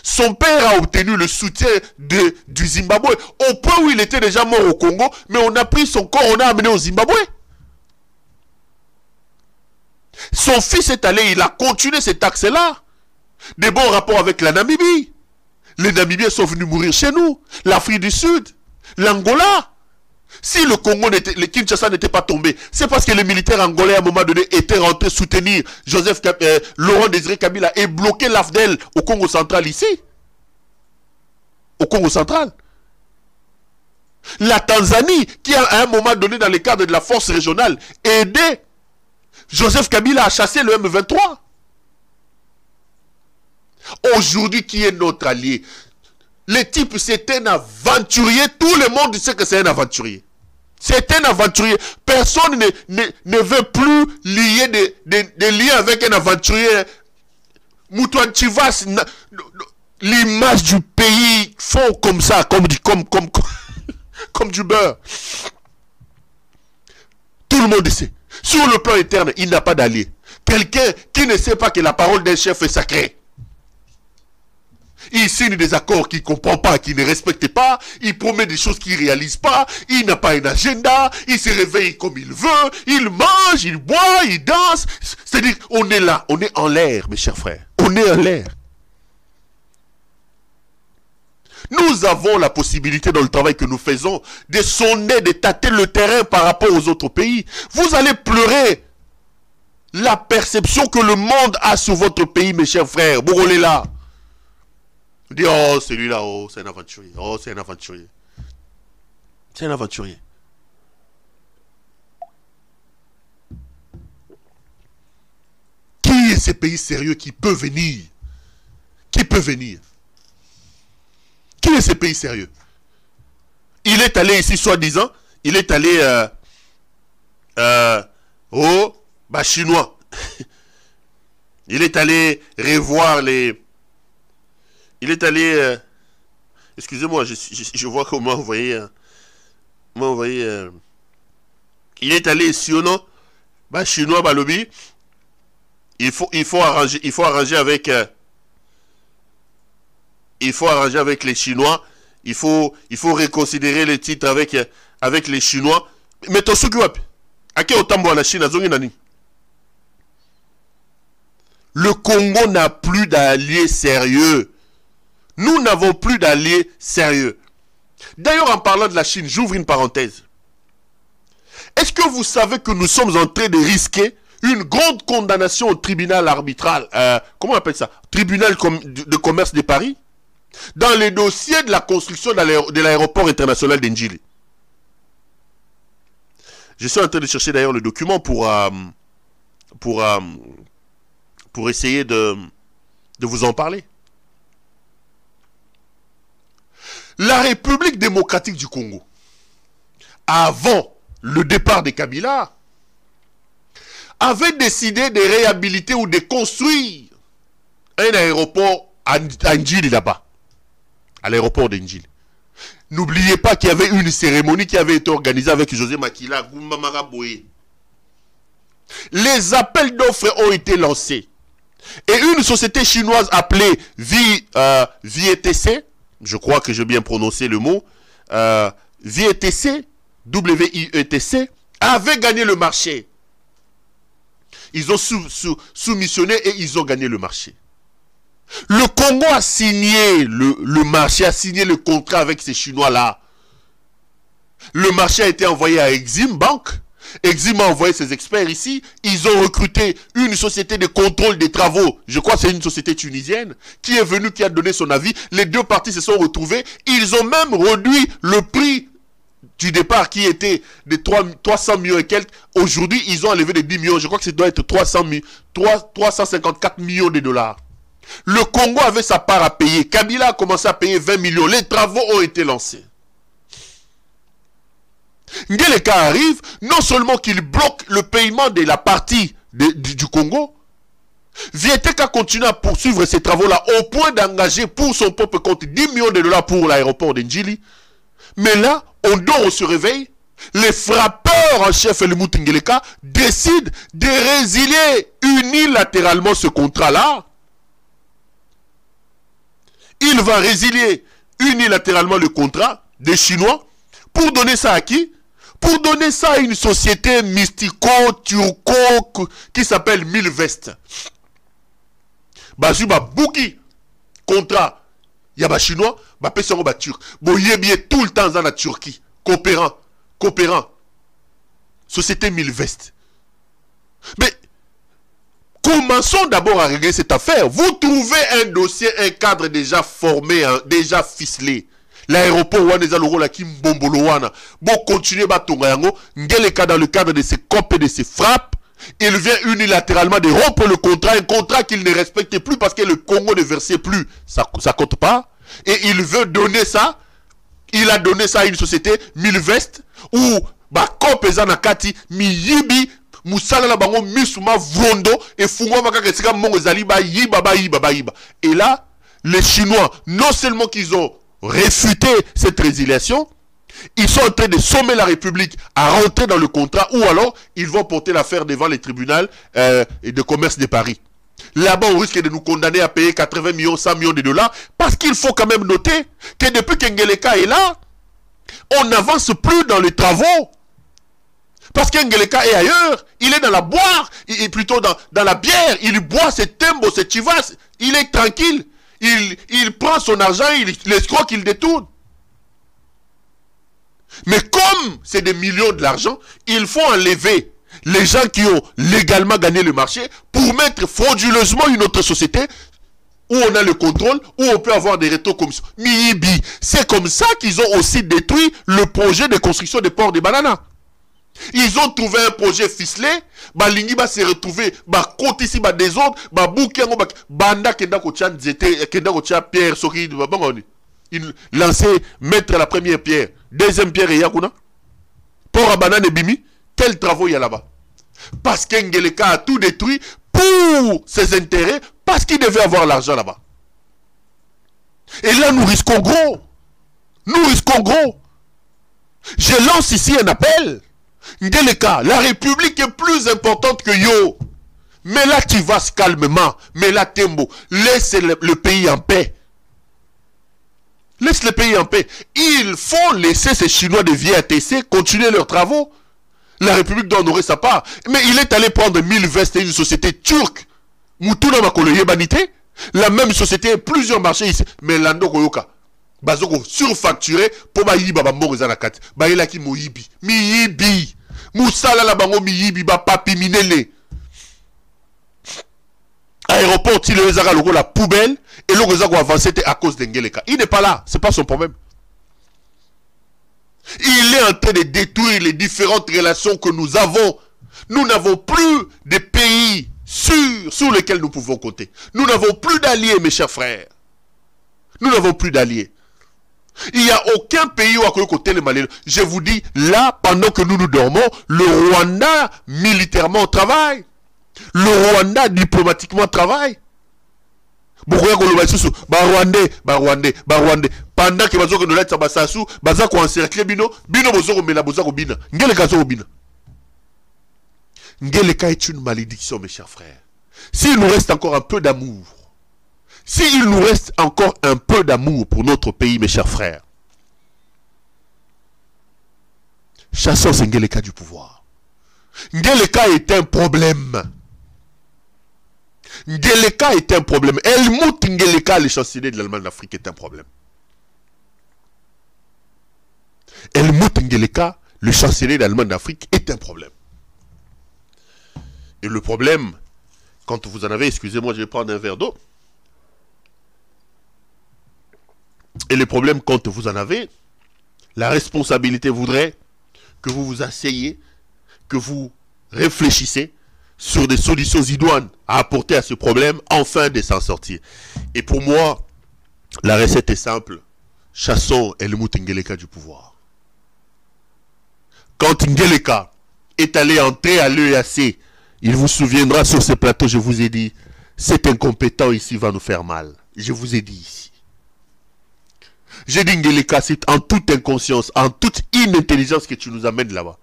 Son père a obtenu le soutien du Zimbabwe, au point où il était déjà mort au Congo, mais on a pris son corps, on a amené au Zimbabwe. Son fils est allé, il a continué cet axe-là. Des bons rapports avec la Namibie. Les Namibiens sont venus mourir chez nous. L'Afrique du Sud, l'Angola. Si le Congo le Kinshasa n'était pas tombé, c'est parce que les militaires angolais à un moment donné étaient rentrés soutenir Laurent Désiré Kabila et bloquer l'AFDEL au Congo central ici. Au Congo central. La Tanzanie, qui a à un moment donné dans le cadre de la force régionale aidé Joseph Kabila à chasser le M23. Aujourd'hui, qui est notre allié? Le type, c'est un aventurier. Tout le monde sait que c'est un aventurier. C'est un aventurier. Personne ne veut plus lier des liens avec un aventurier. Moutouan Chivas, l'image du pays font comme ça, comme du beurre. Tout le monde sait. Sur le plan interne, il n'a pas d'allié. Quelqu'un qui ne sait pas que la parole d'un chef est sacrée. Il signe des accords qu'il ne comprend pas, qu'il ne respecte pas. Il promet des choses qu'il ne réalise pas. Il n'a pas un agenda. Il se réveille comme il veut. Il mange, il boit, il danse. C'est-à-dire, on est là. On est en l'air, mes chers frères. On est en l'air. Nous avons la possibilité dans le travail que nous faisons de sonder, de tâter le terrain par rapport aux autres pays. Vous allez pleurer la perception que le monde a sur votre pays, mes chers frères. Bogolela. Vous dites, oh, celui-là, oh, c'est un aventurier. Oh, c'est un aventurier. C'est un aventurier. Qui est ce pays sérieux qui peut venir? Qui peut venir? Qui est ce pays sérieux? Il est allé ici, soi-disant, il est allé au chinois. Il est allé revoir les... Il est allé... excusez-moi, je vois comment vous voyez... il est allé ici, non? Chinois, lobby. Il faut arranger avec... il faut arranger avec les Chinois. Il faut reconsidérer les titres avec les Chinois. Mais ton souki Ake otambo à la Chine, le Congo n'a plus d'alliés sérieux. Nous n'avons plus d'alliés sérieux. D'ailleurs, en parlant de la Chine, j'ouvre une parenthèse. Est-ce que vous savez que nous sommes en train de risquer une grande condamnation au tribunal arbitral, comment on appelle ça? Tribunal de commerce de Paris, dans les dossiers de la construction de l'aéroport international d'Ndjili. Je suis en train de chercher d'ailleurs le document pour essayer de vous en parler. La République démocratique du Congo, avant le départ de Kabila, avait décidé de réhabiliter ou de construire un aéroport à Ndjili là-bas, à l'aéroport d'Ndjili. N'oubliez pas qu'il y avait une cérémonie qui avait été organisée avec José Makila, Goumba Maraboye. Les appels d'offres ont été lancés. Et une société chinoise appelée VIETC, je crois que j'ai bien prononcé le mot, VIETC, WIETC, avait gagné le marché. Ils ont soumissionné et ils ont gagné le marché. Le Congo a signé le marché, a signé le contrat avec ces Chinois-là. Le marché a été envoyé à Exim Bank. Exim a envoyé ses experts ici. Ils ont recruté une société de contrôle des travaux. Je crois que c'est une société tunisienne qui est venue, qui a donné son avis. Les deux parties se sont retrouvées. Ils ont même réduit le prix du départ qui était de 300 millions et quelques. Aujourd'hui, ils ont enlevé de 10 millions. Je crois que ça doit être 354 millions de dollars. Le Congo avait sa part à payer. Kabila a commencé à payer 20 millions. Les travaux ont été lancés. Ngeleka arrive, non seulement qu'il bloque le paiement de la partie du Congo, Vieteka continue à poursuivre ces travaux-là au point d'engager pour son propre compte 10 millions de dollars pour l'aéroport d'Ndjili. Mais là, on dort, on se réveille. Les frappeurs en chef Helmut Ngeleka décident de résilier unilatéralement ce contrat-là. Il va résilier unilatéralement le contrat des Chinois pour donner ça à qui? Pour donner ça à une société mystico-turco qui s'appelle Milvest. Bazuba Bouki contrat Yaba Chinois, Pessango Turc. Boyebie tout le temps dans la Turquie. Coopérant. Société Milvest. Mais commençons d'abord à régler cette affaire. Vous trouvez un dossier, un cadre déjà formé, déjà ficelé. L'aéroport Waneza Lorola Kim Bombolowana. Bon, continuez Batonga Yango. Ngeleka dans le cadre de ses copes et de ses frappes. Il vient unilatéralement de rompre le contrat. Un contrat qu'il ne respectait plus parce que le Congo ne versait plus. Ça compte pas. Et il veut donner ça. Il a donné ça à une société Milvest. Ou Cop Ezanakati Miyibi. Moussala la bango misuma vrondo et fungo makaka sika mongo zali ba yiba. Et là, les Chinois, non seulement qu'ils ont réfuté cette résiliation, ils sont en train de sommer la République à rentrer dans le contrat, ou alors ils vont porter l'affaire devant les tribunaux de commerce de Paris. Là-bas, on risque de nous condamner à payer 80 millions, 100 millions de dollars, parce qu'il faut quand même noter que depuis qu'Ngeleka est là, on n'avance plus dans les travaux. Parce qu'Ngeleka est ailleurs, il est dans la boire, il est plutôt dans la bière, il boit ses tembo, ses chivas, il est tranquille, il prend son argent, il escroque, il détourne. Mais comme c'est des millions de l'argent, il faut enlever les gens qui ont légalement gagné le marché pour mettre frauduleusement une autre société où on a le contrôle, où on peut avoir des rétro-commissions. Miyibi, c'est comme ça qu'ils ont aussi détruit le projet de construction des ports de Banana. Ils ont trouvé un projet ficelé, Balingi va se retrouver, côte ici, des autres, Boukengo, Banda Kenda Kochan, Kenda Kochan, Pierre, Sori, il lançait mettre la première pierre, deuxième pierre et Yakuna. Port à Banane et Bimi, quels travaux il y a là-bas? Parce qu'Engeleka a tout détruit pour ses intérêts, parce qu'il devait avoir l'argent là-bas. Et là, nous risquons gros. Nous risquons gros. Je lance ici un appel. Ngeleka, la République est plus importante que Yo. Mais là, tu vas calmement. Mais là, Tembo, laisse le pays en paix. Laisse le pays en paix. Il faut laisser ces Chinois de VATC continuer leurs travaux. La République doit honorer sa part. Mais il est allé prendre 1000 vestes et une société turque. Moutouna Makolo Yebanité. La même société, plusieurs marchés ici. Mais Lando Koyoka. Bazoko surfacturé pour Bayiba Bambo Zanakat. Bayelaki Moyibi. Miyibi. Moussala la bango Miyibi. Papi Minele. Aéroport, il les a la poubelle. Et le Rezako avancé à cause d'Engeleka. Il n'est pas là. C'est pas son problème. Il est en train de détruire les différentes relations que nous avons. Nous n'avons plus de pays sûrs sur lesquels nous pouvons compter. Nous n'avons plus d'alliés, mes chers frères. Nous n'avons plus d'alliés. Il n'y a aucun pays où à côté le Mali. Je vous dis, là, pendant que nous dormons, le Rwanda militairement travaille. Le Rwanda diplomatiquement travaille. Rwandais. Pendant que Bazoko nous laisse Basassou, Bazako encercler Bino Bozoko Mela Bozako Bina. Ngeleka Zoko Bina. Ngeleka est une malédiction, mes chers frères. S'il nous reste encore un peu d'amour, s'il nous reste encore un peu d'amour pour notre pays, mes chers frères, chassons Ngeleka du pouvoir. Ngeleka est un problème. Ngeleka est un problème. Helmut Ngeleka, le chancelier de l'Allemagne d'Afrique, est un problème. Helmut Ngeleka, le chancelier de l'Allemagne d'Afrique, est un problème. Et le problème, quand vous en avez, excusez-moi, je vais prendre un verre d'eau. Et le problème, quand vous en avez, la responsabilité voudrait que vous vous asseyez, que vous réfléchissez sur des solutions idoines à apporter à ce problème, enfin de s'en sortir. Et pour moi, la recette est simple. Chassons Helmut Ngeleka du pouvoir. Quand Ngeleka est allé entrer à l'EAC, il vous souviendra sur ce plateau, je vous ai dit, cet incompétent ici va nous faire mal. Je vous ai dit ici. J'ai dit Ngeleka, c'est en toute inconscience, en toute inintelligence que tu nous amènes là-bas.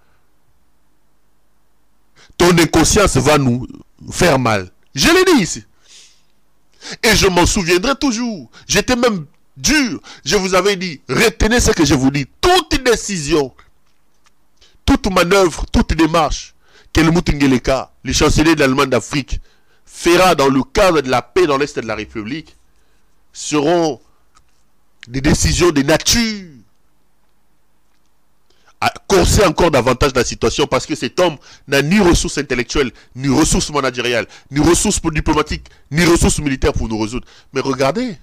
Ton inconscience va nous faire mal. Je l'ai dit ici. Et je m'en souviendrai toujours. J'étais même dur. Je vous avais dit, retenez ce que je vous dis. Toute décision, toute manœuvre, toute démarche que Helmut Ngeleka, le chancelier de l'Allemagne d'Afrique, fera dans le cadre de la paix dans l'Est de la République, seront des décisions de nature à corser encore davantage la situation, parce que cet homme n'a ni ressources intellectuelles, ni ressources managériales, ni ressources diplomatiques, ni ressources militaires pour nous résoudre. Mais regardez,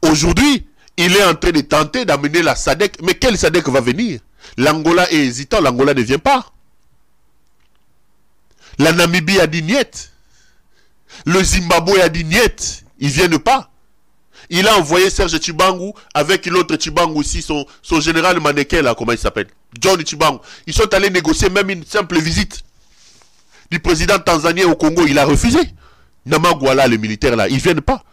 aujourd'hui, il est en train de tenter d'amener la SADC. Mais quelle SADC va venir? L'Angola est hésitant, l'Angola ne vient pas. La Namibie a dit niet. Le Zimbabwe a dit niet. Ils ne viennent pas. Il a envoyé Serge Chibangu avec l'autre Chibangu aussi, son général mannequin là, comment il s'appelle, John Chibangu. Ils sont allés négocier même une simple visite du président tanzanien au Congo. Il a refusé. Namagwala, les militaires là, ils ne viennent pas.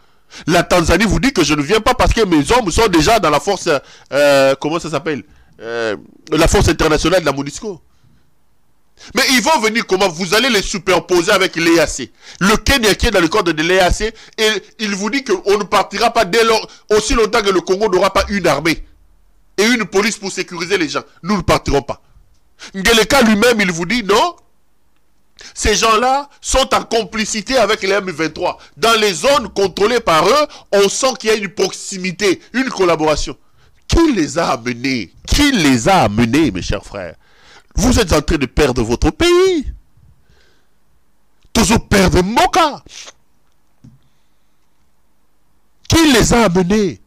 La Tanzanie vous dit que je ne viens pas parce que mes hommes sont déjà dans la force, comment ça s'appelle, la force internationale de la MONUSCO. Mais ils vont venir comment? Vous allez les superposer avec l'EAC. Le Kenya qui est dans le cadre de l'EAC, et il vous dit qu'on ne partira pas dès lors, aussi longtemps que le Congo n'aura pas une armée et une police pour sécuriser les gens. Nous ne partirons pas. Ngeleka lui-même, il vous dit non. Ces gens-là sont en complicité avec les M23. Dans les zones contrôlées par eux, on sent qu'il y a une proximité, une collaboration. Qui les a amenés? Qui les a amenés, mes chers frères? Vous êtes en train de perdre votre pays. Toujours perdre Moka. Qui les a amenés?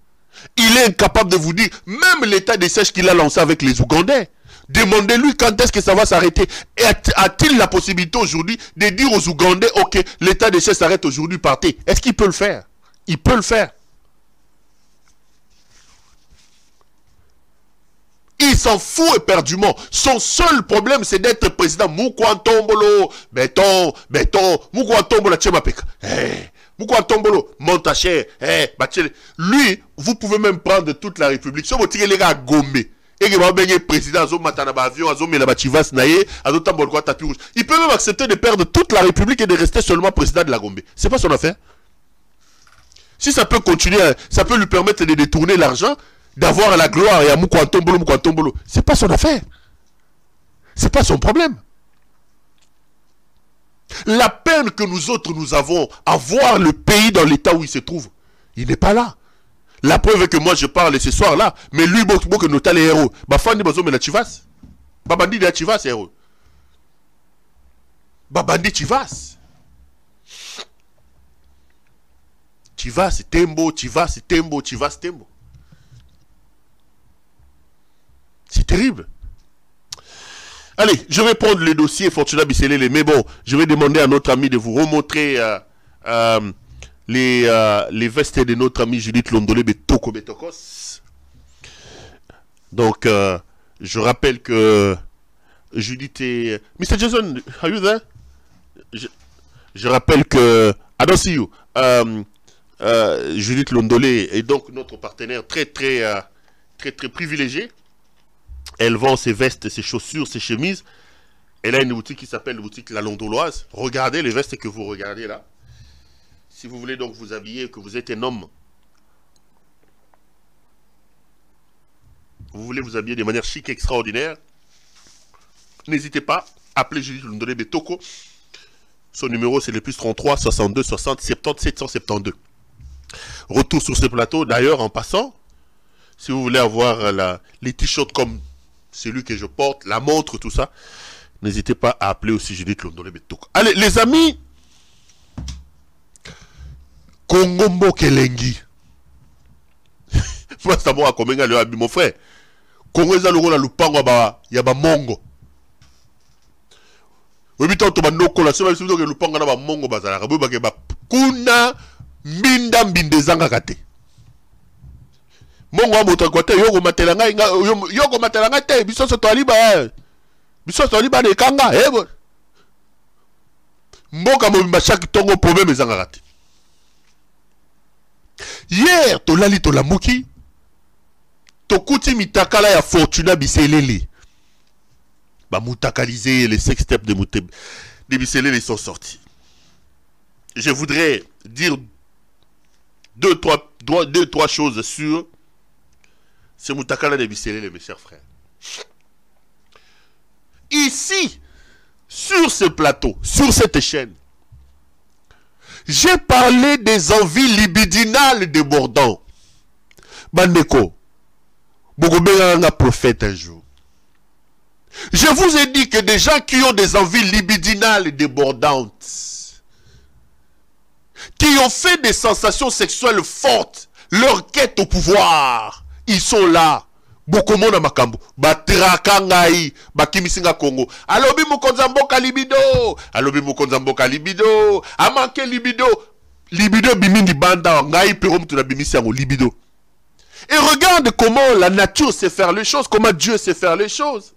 Il est incapable de vous dire, même l'état de siège qu'il a lancé avec les Ougandais. Demandez-lui quand est-ce que ça va s'arrêter. A-t-il la possibilité aujourd'hui de dire aux Ougandais, ok, l'état de siège s'arrête aujourd'hui, partez? Est-ce qu'il peut le faire? Il peut le faire. Il s'en fout éperdument. Son seul problème, c'est d'être président. Moukouantombolo, béton, Moukouantombolo, tchemapeka. Moukouantombolo, montacher, lui, vous pouvez même prendre toute la République. Si vous tirez les gars à Gombe, et que vous président, il peut même accepter de perdre toute la République et de rester seulement président de la Gombe. C'est pas son affaire. Si ça peut continuer, ça peut lui permettre de détourner l'argent, d'avoir la gloire et à Moukouantombolo, c'est pas son affaire. C'est pas son problème. La peine que nous autres nous avons à voir le pays dans l'état où il se trouve, il n'est pas là. La preuve est que moi je parle ce soir là, mais lui beaucoup que nous les héros. Bafandi bazome na Chivas. Babandi de Chivas héros. Babandi Chivas. Chivas Tembo, Chivas Tembo, Chivas Tembo. C'est terrible. Allez, je vais prendre le dossier Fortuna Bisselele, mais bon, je vais demander à notre ami de vous remontrer les vestes de notre ami Judith Londolé Betoko Betokos. Donc, je rappelle que Judith est... Mr. Jason, are you there? Je rappelle que... I don't see you. Judith Londolé est donc notre partenaire très privilégié. Elle vend ses vestes, ses chaussures, ses chemises. Elle a une boutique qui s'appelle la boutique La Londoloise. Regardez les vestes que vous regardez là. Si vous voulez donc vous habiller, que vous êtes un homme, vous voulez vous habiller de manière chic, extraordinaire, n'hésitez pas, appelez Judith Londolé Betoko. Son numéro c'est le plus 33 62 60 70 772. Retour sur ce plateau. D'ailleurs, en passant, si vous voulez avoir les t-shirts comme celui que je porte, la montre, tout ça, n'hésitez pas à appeler aussi Judith Londolé Betoko. Allez, les amis, Kongombo Kelengi. Moi, c'est moi, comme mon frère. Congo, c'est le lupango, yaba mongo. Oui, mais tant que tu la semaine, c'est que le lupango, yaba mongo, bazala. Kuna, mbinda, mbindezanga kate. Mongo amoto kwate yoko matelanga yoko matelanga te biso so toliba de kanga ebo mboka mobimba chaque tongo problème ezanga kate. Hier tolali tolamuki tokuti mitakala ya Fortuna Bisselele ba mutakaliser les sextapes de Bisselele sont sortis. Je voudrais dire deux trois choses sur c'est Moutakala de Bisselele, mes chers frères. Ici, sur ce plateau, sur cette chaîne, j'ai parlé des envies libidinales débordant. Bandeko, Bogobega prophète un jour. Je vous ai dit que des gens qui ont des envies libidinales débordantes, qui ont fait des sensations sexuelles fortes, leur quête au pouvoir, ils sont là. Beaucoup monde makambo. Batraka ngai. Bakimisinga Congo. Alobi mukonza mboka libido. Alobi mukonza mboka libido. Amanke libido. Libido bimindi banda. Ngai perom tu na bimisi yango libido. Et regarde comment la nature sait faire les choses. Comment Dieu sait faire les choses.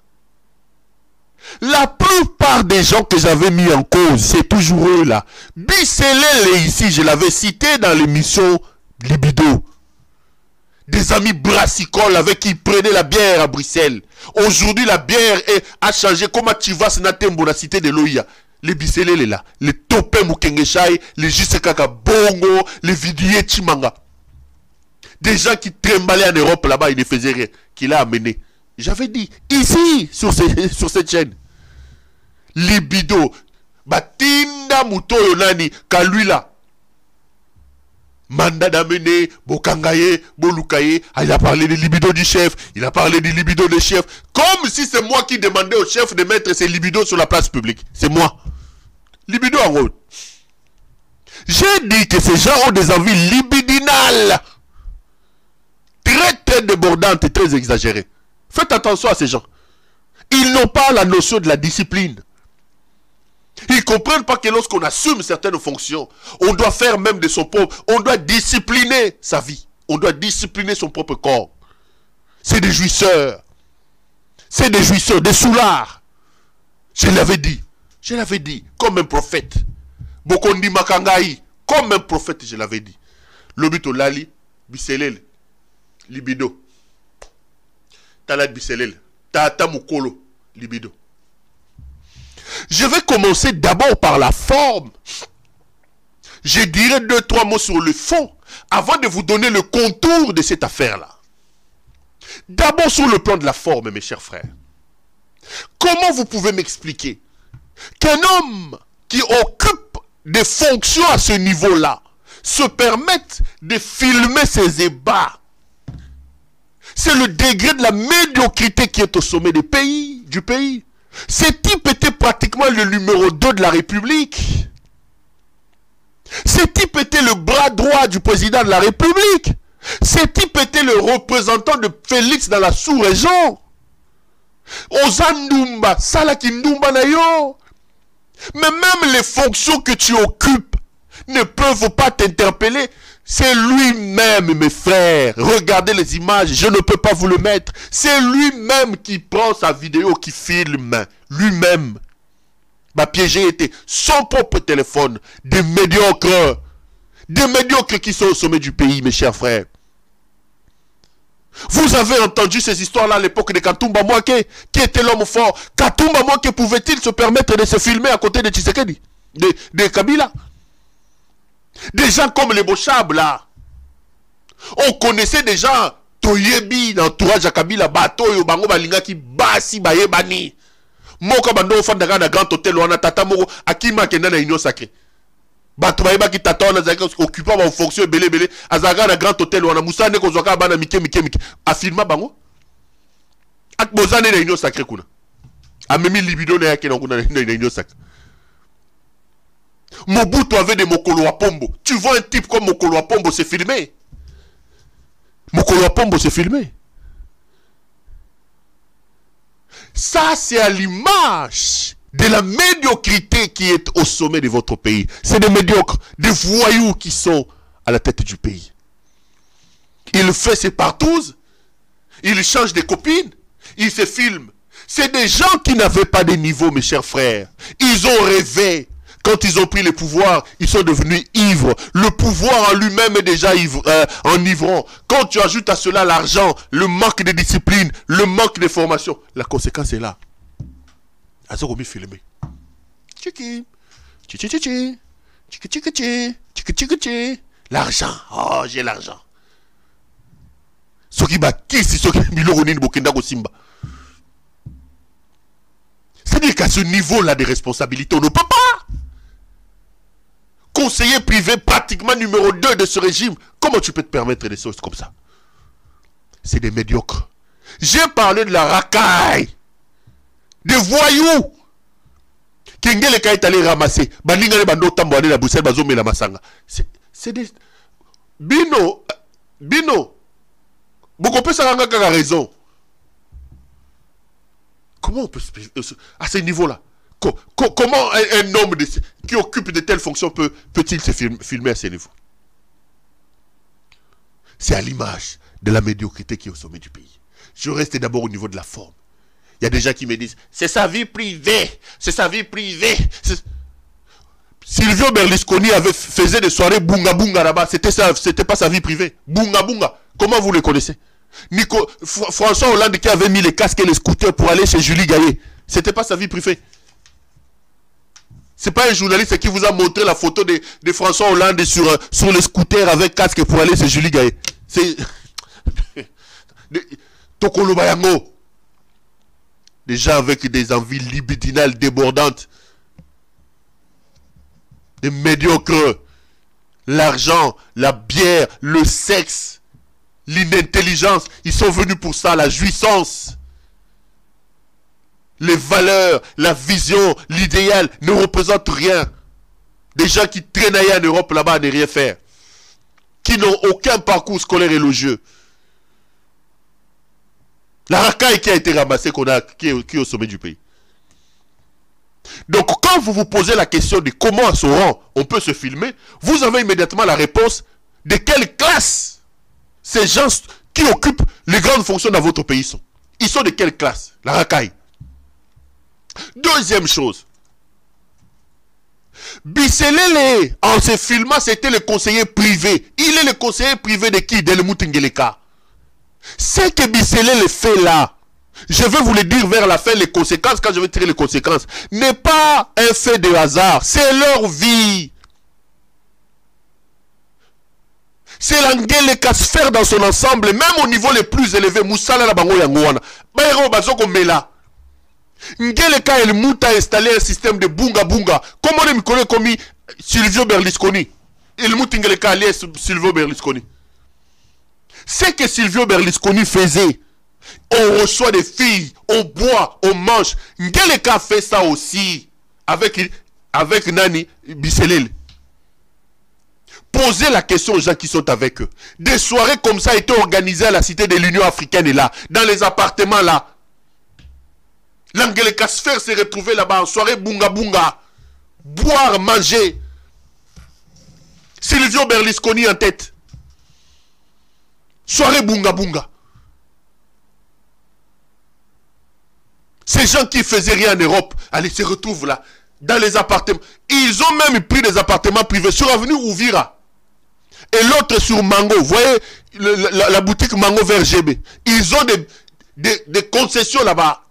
La plupart des gens que j'avais mis en cause, c'est toujours eux là. Bisselele ici, je l'avais cité dans l'émission Libido. Des amis brassicoles avec qui ils prenaient la bière à Bruxelles. Aujourd'hui, la bière a changé. Comment tu vas se natembo la cité de Loïa? Les Bisselele là, les Topé Mukengeshai, les Jisekaka Bongo, les Vidier Chimanga. Des gens qui trembalaient en Europe là-bas, ils ne faisaient rien. Qu'il a amené. J'avais dit, ici, sur cette chaîne, Libido, Batinda Muto Yonani, Kalui là. mandat d'amener, Bokangaye, Bolukaye, il a parlé des libidos du chef, il a parlé des libidos des chefs, comme si c'est moi qui demandais au chef de mettre ses libidos sur la place publique. C'est moi. Libido en route. J'ai dit que ces gens ont des envies libidinales, très débordantes et très exagérées. Faites attention à ces gens. Ils n'ont pas la notion de la discipline. Ils ne comprennent pas que lorsqu'on assume certaines fonctions, on doit faire même de son propre, on doit discipliner sa vie. On doit discipliner son propre corps. C'est des jouisseurs. C'est des jouisseurs, des soulards. Je l'avais dit, comme un prophète. Bokondi Makangaï, comme un prophète, je l'avais dit. Lobito Lali, Biselel, libido. Talat Biselel, Tata Mukolo, libido. Je vais commencer d'abord par la forme. Je dirai 2-3 mots sur le fond avant de vous donner le contour de cette affaire-là. D'abord sur le plan de la forme, mes chers frères. Comment vous pouvez m'expliquer qu'un homme qui occupe des fonctions à ce niveau-là se permette de filmer ses ébats? C'est le degré de la médiocrité qui est au sommet du pays. Ce type était pratiquement le numéro 2 de la République. Ce type était le bras droit du président de la République. Ce type était le représentant de Félix dans la sous-région. Ozandumba, Salakindumba Nayo. Mais même les fonctions que tu occupes ne peuvent pas t'interpeller. C'est lui-même, mes frères. Regardez les images, je ne peux pas vous le mettre. C'est lui-même qui prend sa vidéo, qui filme. Lui-même. Ma piégé était son propre téléphone. Des médiocres. Des médiocres qui sont au sommet du pays, mes chers frères. Vous avez entendu ces histoires-là à l'époque de Katumba Mwake, qui était l'homme fort. Katumba Mwake pouvait-il se permettre de se filmer à côté de Tshisekedi, de Kabila? Des gens comme les Bochab là. On connaissait des gens, Toyebi, l'entourage à Kabila, Bato, Yobango, Balinga, qui basi, Bayebani. Moka Bando, Fandaga, na Grand Hôtel, Wana Tata Moro, Akima, Kenda, na Union Sacrée. Bato, Bayeba, qui t'attend, occupant ma fonction, belé, Azaga, na Grand Hôtel, Wana Moussa, Neko, Zoka, Bana, Mike, Affirma, Bango. Ak Bozane, na Union Sacrée, Kuna. Amemi Libido, na Union Sacrée. Mobutu avait des Mokolo Apombo. Tu vois un type comme Mokolo Apombo se filmer. Mokolo Apombo se filmer. Ça, c'est à l'image de la médiocrité qui est au sommet de votre pays. C'est des médiocres, des voyous qui sont à la tête du pays. Il fait ses partous, il change de copines, il se filme. C'est des gens qui n'avaient pas de niveau, mes chers frères. Ils ont rêvé. Quand ils ont pris le pouvoir, ils sont devenus ivres. Le pouvoir en lui-même est déjà enivrant. Quand tu ajoutes à cela l'argent, le manque de discipline, le manque de formation, la conséquence est là. Ils ont remis filmé. L'argent. Oh, j'ai l'argent. C'est-à-dire qu'à ce niveau-là de responsabilité, on ne peut pas. Conseiller privé pratiquement numéro 2 de ce régime. Comment tu peux te permettre des choses comme ça? C'est des médiocres. J'ai parlé de la racaille. Des voyous. Kengele ka est allé ramasser. Baningale bando tamboane la Bruxelles bazome la masanga. C'est des... Bino. Beaucoup plus ça a raison. Comment on peut à ce niveau-là? Comment un homme qui occupe de telles fonctions peut-il se filmer à ce niveau? C'est à l'image de la médiocrité qui est au sommet du pays. Je reste d'abord au niveau de la forme. Il y a des gens qui me disent, c'est sa vie privée, c'est sa vie privée. Silvio Berlusconi faisait des soirées bunga bunga là-bas, c'était pas sa vie privée. Bunga bunga, comment vous le connaissez? François Hollande qui avait mis les casques et les scooters pour aller chez Julie Gaillet, c'était pas sa vie privée. C'est pas un journaliste qui vous a montré la photo de François Hollande sur le scooter avec casque pour aller chez Julie Gaillet. C'est Tokolo Bayango. Des gens avec des envies libidinales débordantes. Des médiocres. l'argent, la bière, le sexe, l'inintelligence. Ils sont venus pour ça, la jouissance. Les valeurs, la vision, l'idéal ne représentent rien. Des gens qui traînent en Europe là-bas à ne rien faire. Qui n'ont aucun parcours scolaire élogieux. La racaille qui a été ramassée, qui est au sommet du pays. Donc quand vous vous posez la question de comment à son rang on peut se filmer, vous avez immédiatement la réponse de quelle classe ces gens qui occupent les grandes fonctions dans votre pays sont. Ils sont de quelle classe? La racaille. Deuxième chose. Bisselele, en se filmant, c'était le conseiller privé. Il est le conseiller privé de qui? D'Helmut Ngeleka. Ce que Bisselele fait là, je vais vous le dire vers la fin, les conséquences, quand je vais tirer les conséquences, n'est pas un fait de hasard, c'est leur vie. C'est l'Angeleka sphère dans son ensemble, même au niveau le plus élevé, Moussala la bango yangoana. Bayro bazoko mela. Ngeleka Helmut a installé un système de bunga bunga. Comme on me connaît comme Silvio Berlusconi. Helmut Ngeleka alias Silvio Berlusconi. Ce que Silvio Berlusconi faisait, on reçoit des filles, on boit, on mange. Ngeleka fait ça aussi avec Nani Bisselele. Posez la question aux gens qui sont avec eux. Des soirées comme ça étaient organisées à la cité de l'Union africaine et là, dans les appartements là. L'Angeleka sphère s'est retrouvé là-bas en soirée bunga bunga. Boire, manger. Silvio Berlusconi en tête. Soirée bunga bunga. Ces gens qui faisaient rien en Europe, allez, se retrouvent là, dans les appartements. Ils ont même pris des appartements privés sur l'avenue Ouvira. Et l'autre sur Mango. Vous voyez la boutique Mango vers GB. Ils ont des concessions là-bas.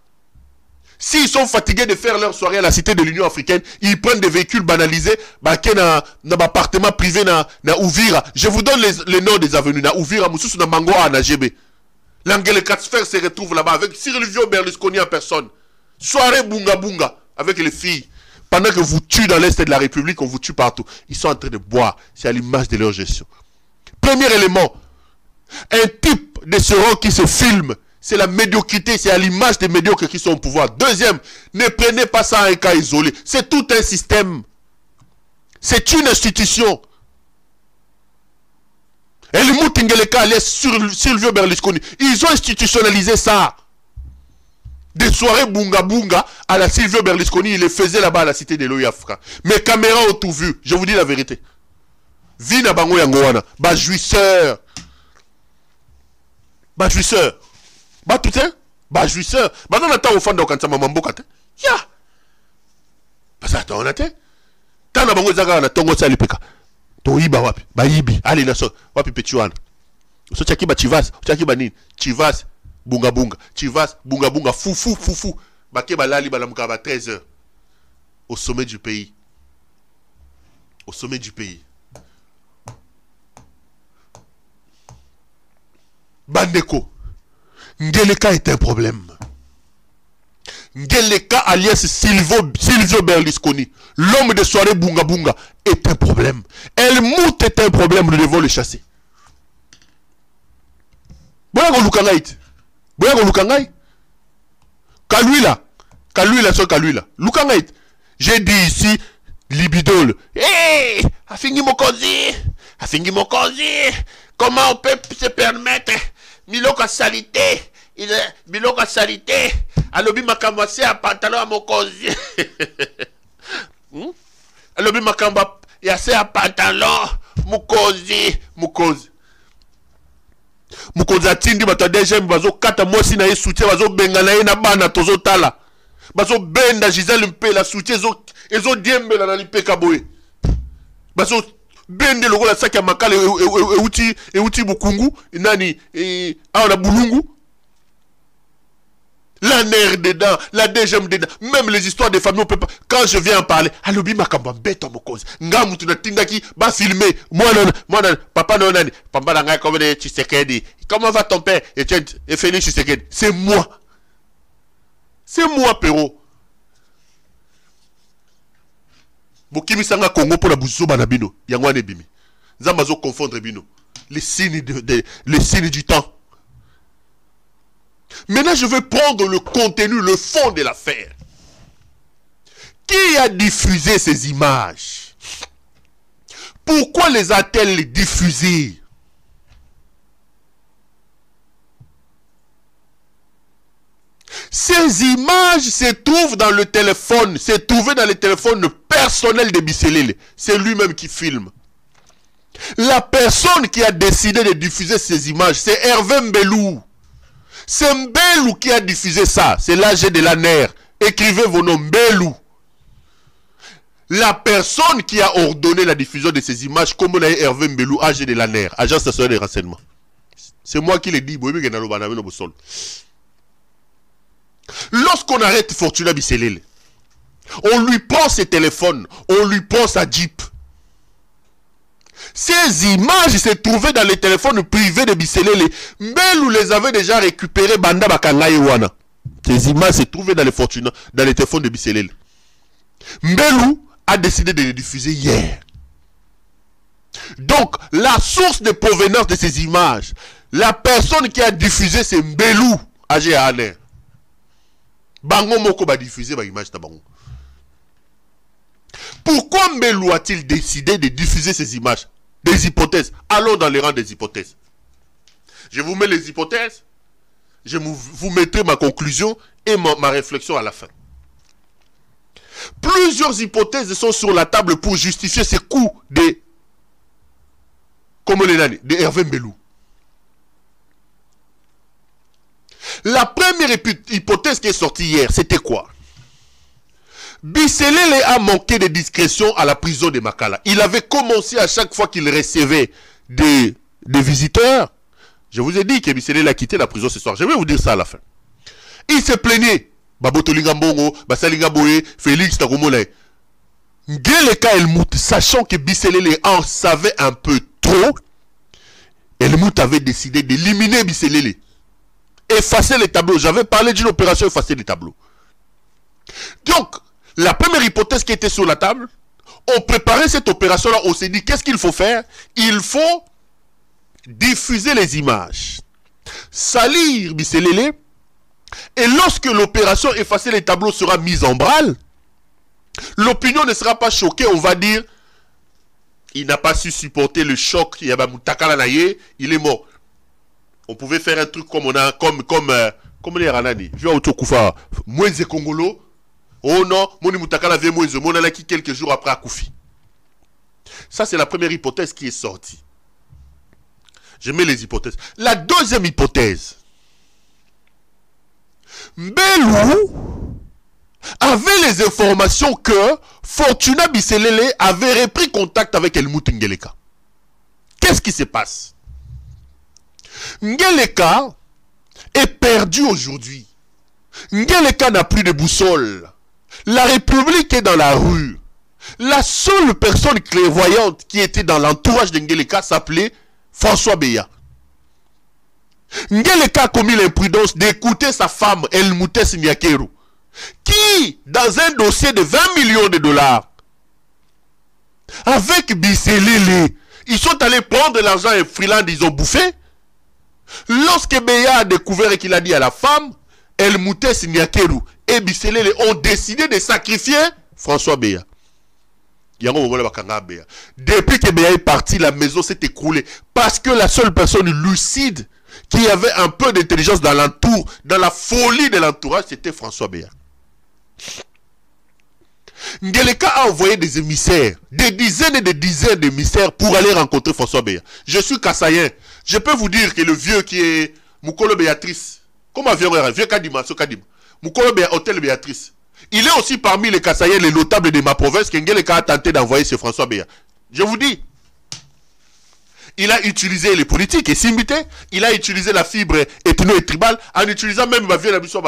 S'ils sont fatigués de faire leur soirée à la cité de l'Union africaine, ils prennent des véhicules banalisés, dans l'appartement privé na Ouvira. Je vous donne les noms des avenues. Na Ouvira, Moussous, na Mango, na GB. L'Angeleka sphère se retrouve là-bas avec Silvio Berlusconi en personne. Soirée bunga bunga avec les filles. Pendant que vous tuez dans l'Est de la République, on vous tue partout. Ils sont en train de boire. C'est à l'image de leur gestion. Premier élément. Un type de ce rang qui se filme. C'est la médiocrité, c'est à l'image des médiocres qui sont au pouvoir. Deuxième, ne prenez pas ça à un cas isolé. C'est tout un système. C'est une institution. Helmut Ngeleka allait sur Silvio Berlusconi. Ils ont institutionnalisé ça. Des soirées bunga bunga à la Silvio Berlusconi, il les faisait là-bas à la cité de l'Oyafra. Mes caméras ont tout vu. Je vous dis la vérité. Vina bango yangoana. Ba jouisseur. Ba jouisseur. Bah tout ça, bah jouisseur. Bah non attends au fond de quand ça m'a mbokate. Ya. Bah ça attends on attend. Tant na bango zaga na tongo sali peka. To iba wapi? Ba ibi. Allez na so wapi pechuana. So chaki ba chivas, chaki ba nini? Chivas bunga bunga. Chivas bunga bunga fou fou fou fou. Ba ke ba lali ba lamuka ba 13h. Au sommet du pays. Au sommet du pays. Bandeko. Ngeleka est un problème. Ngeleka alias Silvio Berlusconi, l'homme de soirée bunga bunga, est un problème. Helmut est un problème, nous devons le chasser. Boyago Lukangaït. Boyago Lukangaït. Kalwila. Kalwila, so Kalwila. Lukangaït. J'ai dit ici, Libidol. Hé, Afingi Mokozi. Afingi Mokozi. Comment on peut se permettre Miloko salité. Miloko salité. Alobi makamba se a pantalon à Mokozi. Alobi makamba ya se a pantalon Mokozi. Mokozi. Mokozi atindi bato deuxième bazo kata mosi na ye soutien bazo benga na ye na bana tozo tala. Bazo benda Gisèle mpe la soutien ezo diembela na lipeka boye. Bazo bende lokola saki ya makala euti bukungu nani aona bulungu. La nerf dedans, la deuxième dedans, même les histoires des familles on peut pas. Quand je viens en parler, alobi makamba beto mokozi. Nga mutu na tindaki ba filmer. Moi papa non nani, papa na ngai comme de Tshisekedi. Comment va ton père? Et Félix Tshisekedi. C'est moi. C'est moi Péro. Bokimi sanga Congo pour la buso banabino. Yangwane bimi. Zamazo confondre bino. Les signes du temps. Maintenant, je vais prendre le contenu, le fond de l'affaire. Qui a diffusé ces images? Pourquoi les a-t-elle diffusées? Ces images se trouvent dans le téléphone, se trouvaient dans le téléphone personnel de Bisselele. C'est lui-même qui filme. La personne qui a décidé de diffuser ces images, c'est Hervé Mbelou. C'est Mbelou qui a diffusé ça. C'est l'AG de l'ANER. Écrivez vos noms, Mbelou. La personne qui a ordonné la diffusion de ces images, comme on a Hervé Mbelou, AG de l'ANER, Agence nationale des renseignements. C'est moi qui l'ai dit. Lorsqu'on arrête Fortuna Bisselele, on lui prend ses téléphones, on lui prend sa Jeep. Ces images se trouvaient dans les téléphones privés de Bisselele. Mbelou les avait déjà récupérées. Banda Bakanga Iwana. Ces images se trouvaient dans les Fortuna, dans les téléphones de Bisselele. Mbelou a décidé de les diffuser hier. Donc, la source de provenance de ces images, la personne qui a diffusé, c'est Mbelou, AG Aner. Bango Moko va diffuser ma image tabango. Pourquoi Mbelou a-t-il décidé de diffuser ces images? Des hypothèses. Allons dans les rangs des hypothèses. Je vous mets les hypothèses. Je vous mettrai ma conclusion et ma réflexion à la fin. Plusieurs hypothèses sont sur la table pour justifier ces coups de Hervé Mbelou. La première hypothèse qui est sortie hier, c'était quoi? Bisselele a manqué de discrétion à la prison de Makala. Il avait commencé à chaque fois qu'il recevait des visiteurs. Je vous ai dit que Bisselele a quitté la prison ce soir. Je vais vous dire ça à la fin. Il se plaignait. Babotolinga Mbongo, Basalinga Boye, Félix Tagomole. Ngeleka Elmout, sachant que Bisselele en savait un peu trop, Elmout avait décidé d'éliminer Bisselele. Effacer les tableaux. J'avais parlé d'une opération effacer les tableaux. Donc, la première hypothèse qui était sur la table, on préparait cette opération-là, on s'est dit, qu'est-ce qu'il faut faire? Il faut diffuser les images, salir Bisselele, et lorsque l'opération effacer les tableaux sera mise en branle, l'opinion ne sera pas choquée, on va dire, il n'a pas su supporter le choc, il est mort. On pouvait faire un truc comme on a, comme les Ranani. Je vais au Tokufa, Mwenze Kongolo. Oh non, Moni Mutakala vient Mwenze, Monalaki quelques jours après Akoufi. Ça, c'est la première hypothèse qui est sortie. Je mets les hypothèses. La deuxième hypothèse. Mbelou avait les informations que Fortuna Bisselele avait repris contact avec Helmut Ngeleka. Qu'est-ce qui se passe? Ngeleka est perdu aujourd'hui. Ngeleka n'a plus de boussole. La République est dans la rue. La seule personne clairvoyante qui était dans l'entourage de Ngeleka s'appelait François Beya. Ngeleka a commis l'imprudence d'écouter sa femme Elmoutes Nyakeru, qui, dans un dossier de 20 millions de dollars, avec Bisselele, ils sont allés prendre l'argent et Freeland, ils ont bouffé. Lorsque Beya a découvert et qu'il a dit à la femme, Elmoutes Nyakeru et Bisselele ont décidé de sacrifier François Beya. Depuis que Beya est parti, la maison s'est écroulée. Parce que la seule personne lucide qui avait un peu d'intelligence dans l'entour, dans la folie de l'entourage, c'était François Beya. Ngeleka a envoyé des émissaires, des dizaines et des dizaines d'émissaires pour aller rencontrer François Beya. Je suis Kassayen. Je peux vous dire que le vieux qui est Moukolo Béatrice, comment vieux Kadima, ce Kadim, Moukolo Hôtel Béatrice, il est aussi parmi les Kassayen, les notables de ma province, qu'Ngeleka a tenté d'envoyer ce François Beya. Je vous dis, il a utilisé les politiques et Simbité, il a utilisé la fibre ethno et tribale, en utilisant même ma vieille ambition,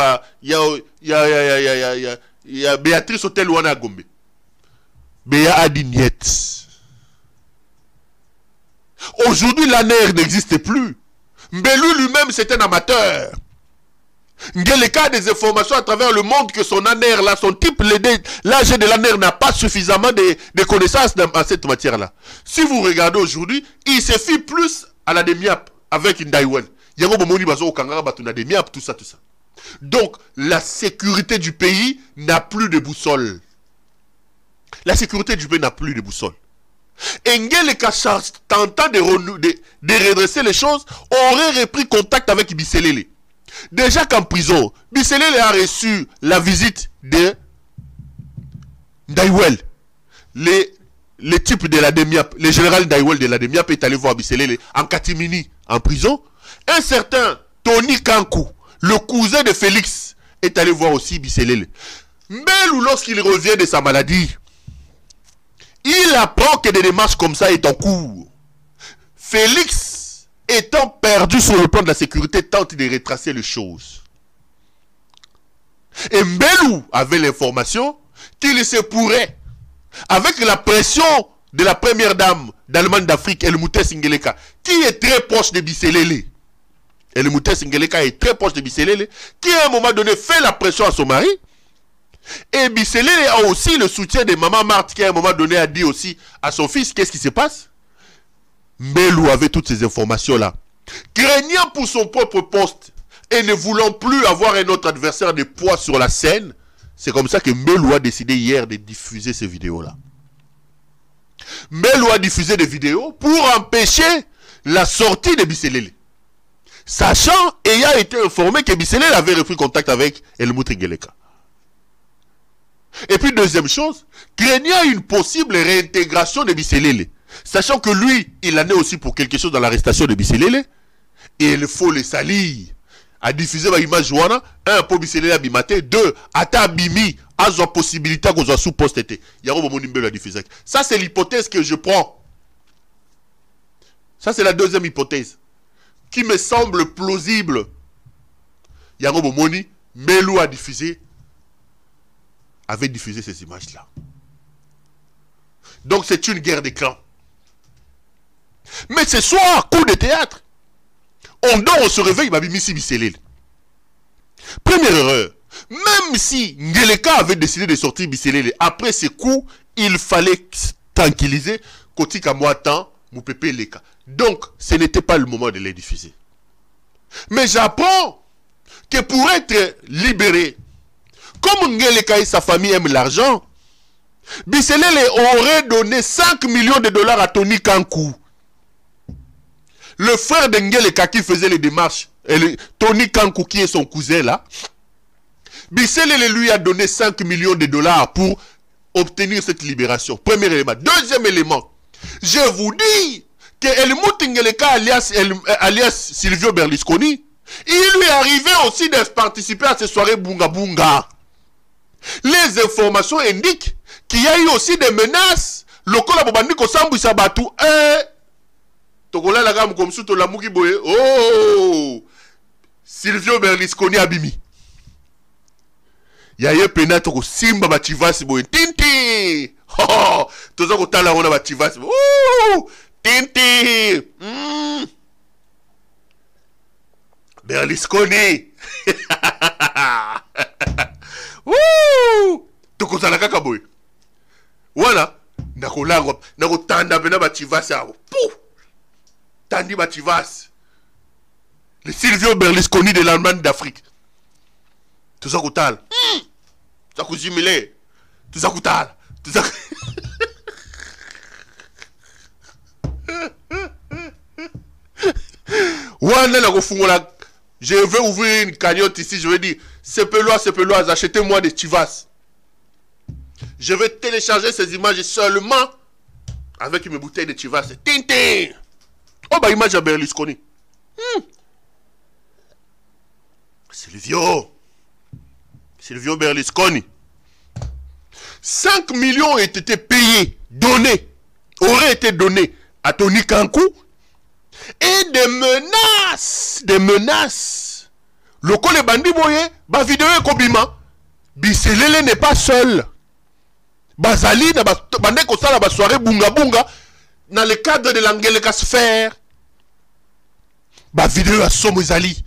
il y a Béatrice Hôtel Wana Gombe. Beya a dit niet. Aujourd'hui, l'ANER n'existe plus. Mbelou lui-même, c'est un amateur. Ngeleka a des informations à travers le monde que son ANER, là, son type, l'AG de l'ANER n'a pas suffisamment de connaissances en cette matière-là. Si vous regardez aujourd'hui, il se fie plus à la DEMIAP avec Ndaiwen. Yango bomoni bazo okangara batuna DEMIAP, tout ça, tout ça. Donc, la sécurité du pays n'a plus de boussole. La sécurité du pays n'a plus de boussole. Ngeleka, tentant de redresser les choses, aurait repris contact avec Bisselele. Déjà qu'en prison, Bisselele a reçu la visite de Ndaiwel. Les types de la DEMIAP, le général Ndaiwel de la DEMIAP est allé voir Bisselele en catimini, en prison. Un certain Tony Kankou, le cousin de Félix, est allé voir aussi Bisselele. Mbelou, lorsqu'il revient de sa maladie, il apprend que des démarches comme ça est en cours. Félix, étant perdu sur le plan de la sécurité, tente de retracer les choses. Et Mbelou avait l'information qu'il se pourrait, avec la pression de la première dame d'Allemagne d'Afrique, Helmutès Ngeleka, qui est très proche de Bisselele. Helmutès Ngeleka est très proche de Bisselele, qui à un moment donné fait la pression à son mari. Et Bisselele a aussi le soutien de Maman Marthe, qui à un moment donné a dit aussi à son fils, qu'est-ce qui se passe? Mbelou avait toutes ces informations-là. Craignant pour son propre poste et ne voulant plus avoir un autre adversaire de poids sur la scène, c'est comme ça que Mbelou a décidé hier de diffuser ces vidéos-là. Mbelou a diffusé des vidéos pour empêcher la sortie de Bisselele. Sachant, ayant été informé que Bisselele avait repris contact avec Helmut Ngeleka. Et puis deuxième chose, craignant une possible réintégration de Bisselele. Sachant que lui, il en est aussi pour quelque chose dans l'arrestation de Bisselele. Et il faut le salir. A diffuser ma image wana, un pour Bisselele abimate, deux, ata bimi, a la possibilité qu'on soit sous poste été. Yaro bomoni Mbelou a diffusé. Ça c'est l'hypothèse que je prends. Ça c'est la deuxième hypothèse. Qui me semble plausible. Yaro bomoni, Mbelou a diffusé, avait diffusé ces images-là. Donc c'est une guerre des clans. Mais ce soir, coup de théâtre, on dort, on se réveille, Babimisi Bisselele. Première erreur, même si Ngeleka avait décidé de sortir Bisselele, après ce coup, il fallait tranquilliser Kotika Moatan, Moupépé Leka. Donc, ce n'était pas le moment de les diffuser. Mais j'apprends que pour être libéré, comme Ngeleka et sa famille aiment l'argent, Bisselele aurait donné 5 millions de dollars à Tony Kankou. Le frère de Ngeleka qui faisait les démarches, Tony Kankou qui est son cousin là, Bisselele lui a donné 5 millions de dollars pour obtenir cette libération. Premier élément. Deuxième élément, je vous dis que Helmut Ngeleka alias Silvio Berlusconi, il lui arrivait aussi de participer à ces soirées Bunga Bunga. Les informations indiquent qu'il y a eu aussi des menaces. Lokola Bobandi Kosambu Sabatu, Tokola la gamme comme tout la Mugi Boye. Oh, Silvio Berlusconi abimi. Yaye penato ko simba bativasi boye. Tinti. Oh, toza ko tala ona bativasi. Oh, tinti. Berlusconi. Wouh! Tokozala kaka boy. Voilà. Nako tanda bena bativasi abo. Pouf! Tandi bativasi. Le Silvio Berlusconi de l'Allemagne d'Afrique. Tout ça koutala. Tout ça kouzimile. Tout ça koutala. Tout ça. Wana la kofungola. Je vais ouvrir une cagnotte ici, je vais dire, Sepeloise, achetez-moi des Chivas. Je vais télécharger ces images seulement avec mes bouteilles de Chivas. Tintin! Oh, bah, image à Berlusconi. Silvio Berlusconi. 5 millions ont été payés, donnés, auraient été donnés à Tony Kankou. Et des menaces. Le col bandi boye, ba vidéo kobima. Bisselele n'est pas seul. Bazali na bande ko sala ba soirée bunga bunga dans le cadre de l'Angeleka sphère. Ba vidéo à Somozali.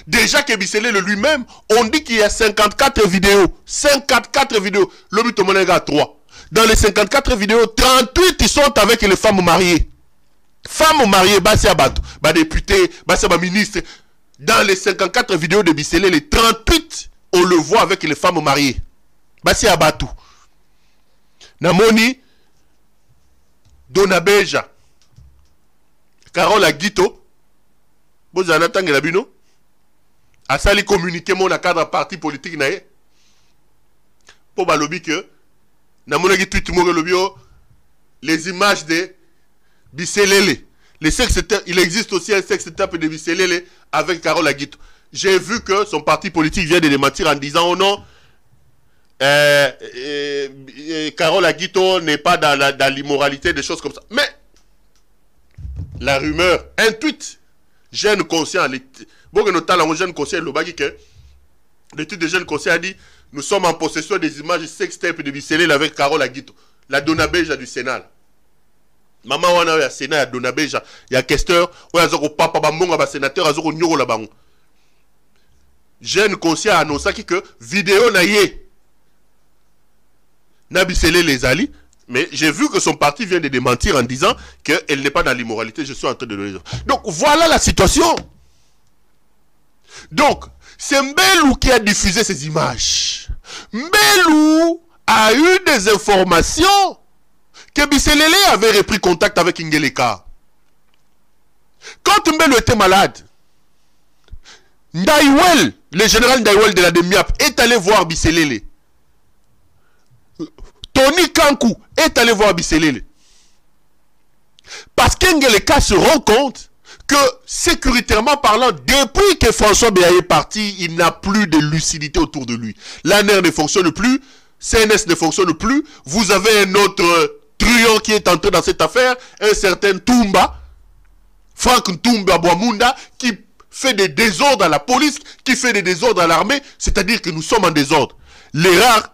Déjà que Biselele lui-même, on dit qu'il y a 54 vidéos. 54 vidéos. Le but au a 3. Dans les 54 vidéos, 38 ils sont avec les femmes mariées. Femmes mariées, c'est un député, c'est un ministre. Dans les 54 vidéos de Biselele, les 38, on le voit avec les femmes mariées. C'est un bateau. Namoni, Donabeja, Carole Aguito, Bozana Tangelabino, a sali communiqué mon cadre parti politique naé. Pour balobi que, Namoni tweet mo lobio, les images de Biselele. Les sextape, il existe aussi un sextape de Biselele avec Carole Aguito. J'ai vu que son parti politique vient de démentir en disant oh non, Carole Aguito n'est pas dans l'immoralité, des choses comme ça. Mais la rumeur, un tweet, jeune conscient, bon que nous jeune conscient, l'étude de jeune conscient a dit nous sommes en possession des images sextape de Biselele avec Carole Aguito, la Donabeja du Sénat. Maman wana ya Sénat ya Donabeja, il y a questeur, il y a papa bambonga ba sénateur, il y a nyoro la bango. Jeune conscient a annoncé que vidéo na yé na Biselele les ali, mais j'ai vu que son parti vient de démentir en disant qu'elle n'est pas dans l'immoralité, je suis en train de le dire. Donc voilà la situation. Donc, c'est Mbelou qui a diffusé ces images. Mbelou a eu des informations que Biselele avait repris contact avec Ngeleka. Quand Mbelou était malade, Ndaiwel, le général Ndaiwel de la DEMIAP, est allé voir Biselele. Tony Kankou est allé voir Biselele. Parce qu'Ngeleka se rend compte que, sécuritairement parlant, depuis que François Béaye est parti, il n'a plus de lucidité autour de lui. L'ANR ne fonctionne plus, CNS ne fonctionne plus, vous avez un autre truand qui est entré dans cette affaire, un certain Toumba, Franck Toumba Boamunda, qui fait des désordres à la police, qui fait des désordres à l'armée, c'est-à-dire que nous sommes en désordre. Les rares,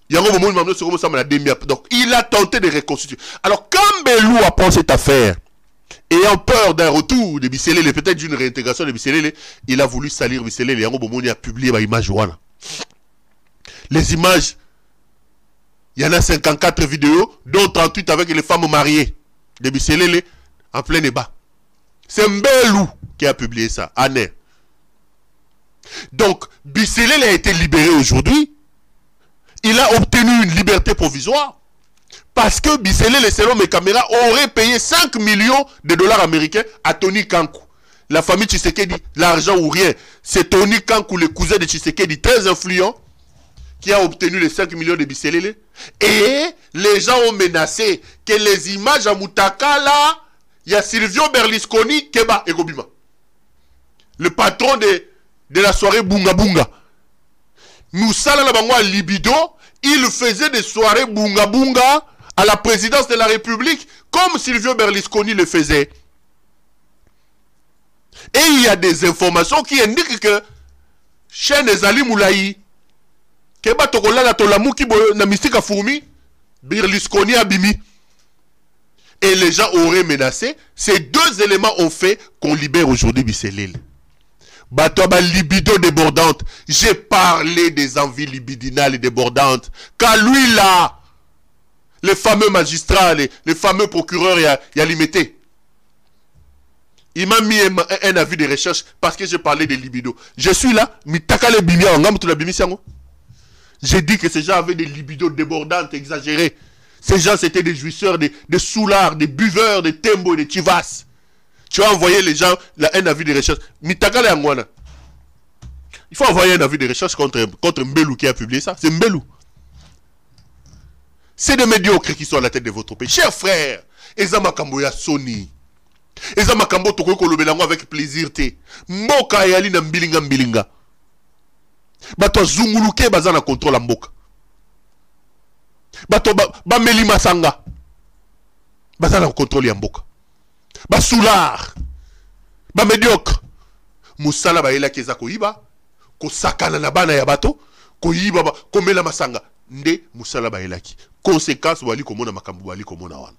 donc il a tenté de reconstituer. Alors quand Belou apprend cette affaire, ayant peur d'un retour de Biselele, peut-être d'une réintégration de Biselele, il a voulu salir Biselele, il a publié les images. Les images, il y en a 54 vidéos, dont 38 avec les femmes mariées de Biselele en plein débat. C'est Mbelou qui a publié ça, Anne. Donc, Biselele a été libéré aujourd'hui. Il a obtenu une liberté provisoire parce que Biselele, selon mes caméras, aurait payé 5 millions de dollars américains à Tony Kankou. La famille Tshisekedi, l'argent ou rien. C'est Tony Kankou, le cousin de Tshisekedi, très influent, qui a obtenu les 5 millions de Biselele. Et les gens ont menacé que les images à Moutaka, là, il y a Silvio Berlusconi, Keba et Gobima. Le patron de la soirée Bunga Bunga. Moussala Labangwa Libido, il faisait des soirées Bunga Bunga à la présidence de la République, comme Silvio Berlusconi le faisait. Et il y a des informations qui indiquent que chez Nezali Moulaï, Keba Tokola la Tolamu qui na mystique fourmi, Berlusconi abimi. Et les gens auraient menacé. Ces deux éléments ont fait qu'on libère aujourd'hui Biselele. Batoaba libido débordante. J'ai parlé des envies libidinales et débordantes. Car lui là, les fameux magistrats, les fameux procureurs, il y a limité. Il m'a mis un avis de recherche parce que j'ai parlé des libido. Je suis là, j'ai dit que ces gens avaient des libidos débordantes, exagérées. Ces gens c'était des jouisseurs, des soulards, des buveurs, des tembo, des chivas. Tu as envoyé les gens un avis de recherche. Il faut envoyer un avis de recherche contre Mbelou qui a publié ça. C'est Mbelou. C'est des médiocres qui sont à la tête de votre pays. Chers frères, Ezama Kamboya Sony. Ezama Kambo Toko Kolobelango avec plaisir. Mboka Yali na mbilinga mbilinga. Bato Zunguluke bazana contrôle Mboka. Bato Bameli Masanga. Bazana contrôle ya Mboka. Basoular. Médiocre. Moussala ba ela keza koiba. Ko sakana na bana ya bato. Koiba ba komela masanga. Nde Moussala ba elaki. Conséquence wali komona makambu wali komona wana.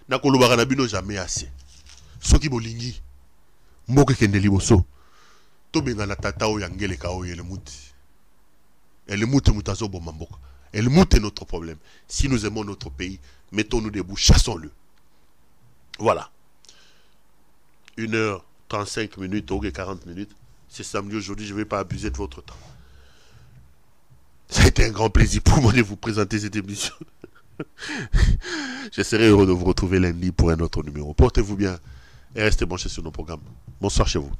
Na kolobaka na bino jamais assez. Soki bolingi. Mboka kende liboso. tobengana tata oyo angeleka oyo elemuti. Elemuti mutazo bomamboka. Elemuti est notre problème. Si nous aimons notre pays, mettons-nous debout, chassons-le. Voilà. 1h35 minutes, ok, 40 minutes. C'est samedi aujourd'hui, je ne vais pas abuser de votre temps. Ça a été un grand plaisir pour moi de vous présenter cette émission. Je serai heureux de vous retrouver lundi pour un autre numéro. Portez-vous bien et restez branchés sur nos programmes. Bonsoir chez vous.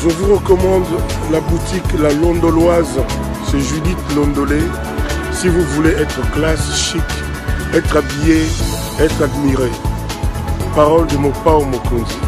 Je vous recommande la boutique La Londoloise, c'est Judith Londolé. Si vous voulez être classe, chic, être habillé, être admiré. Parole de Mopao Mokonzi.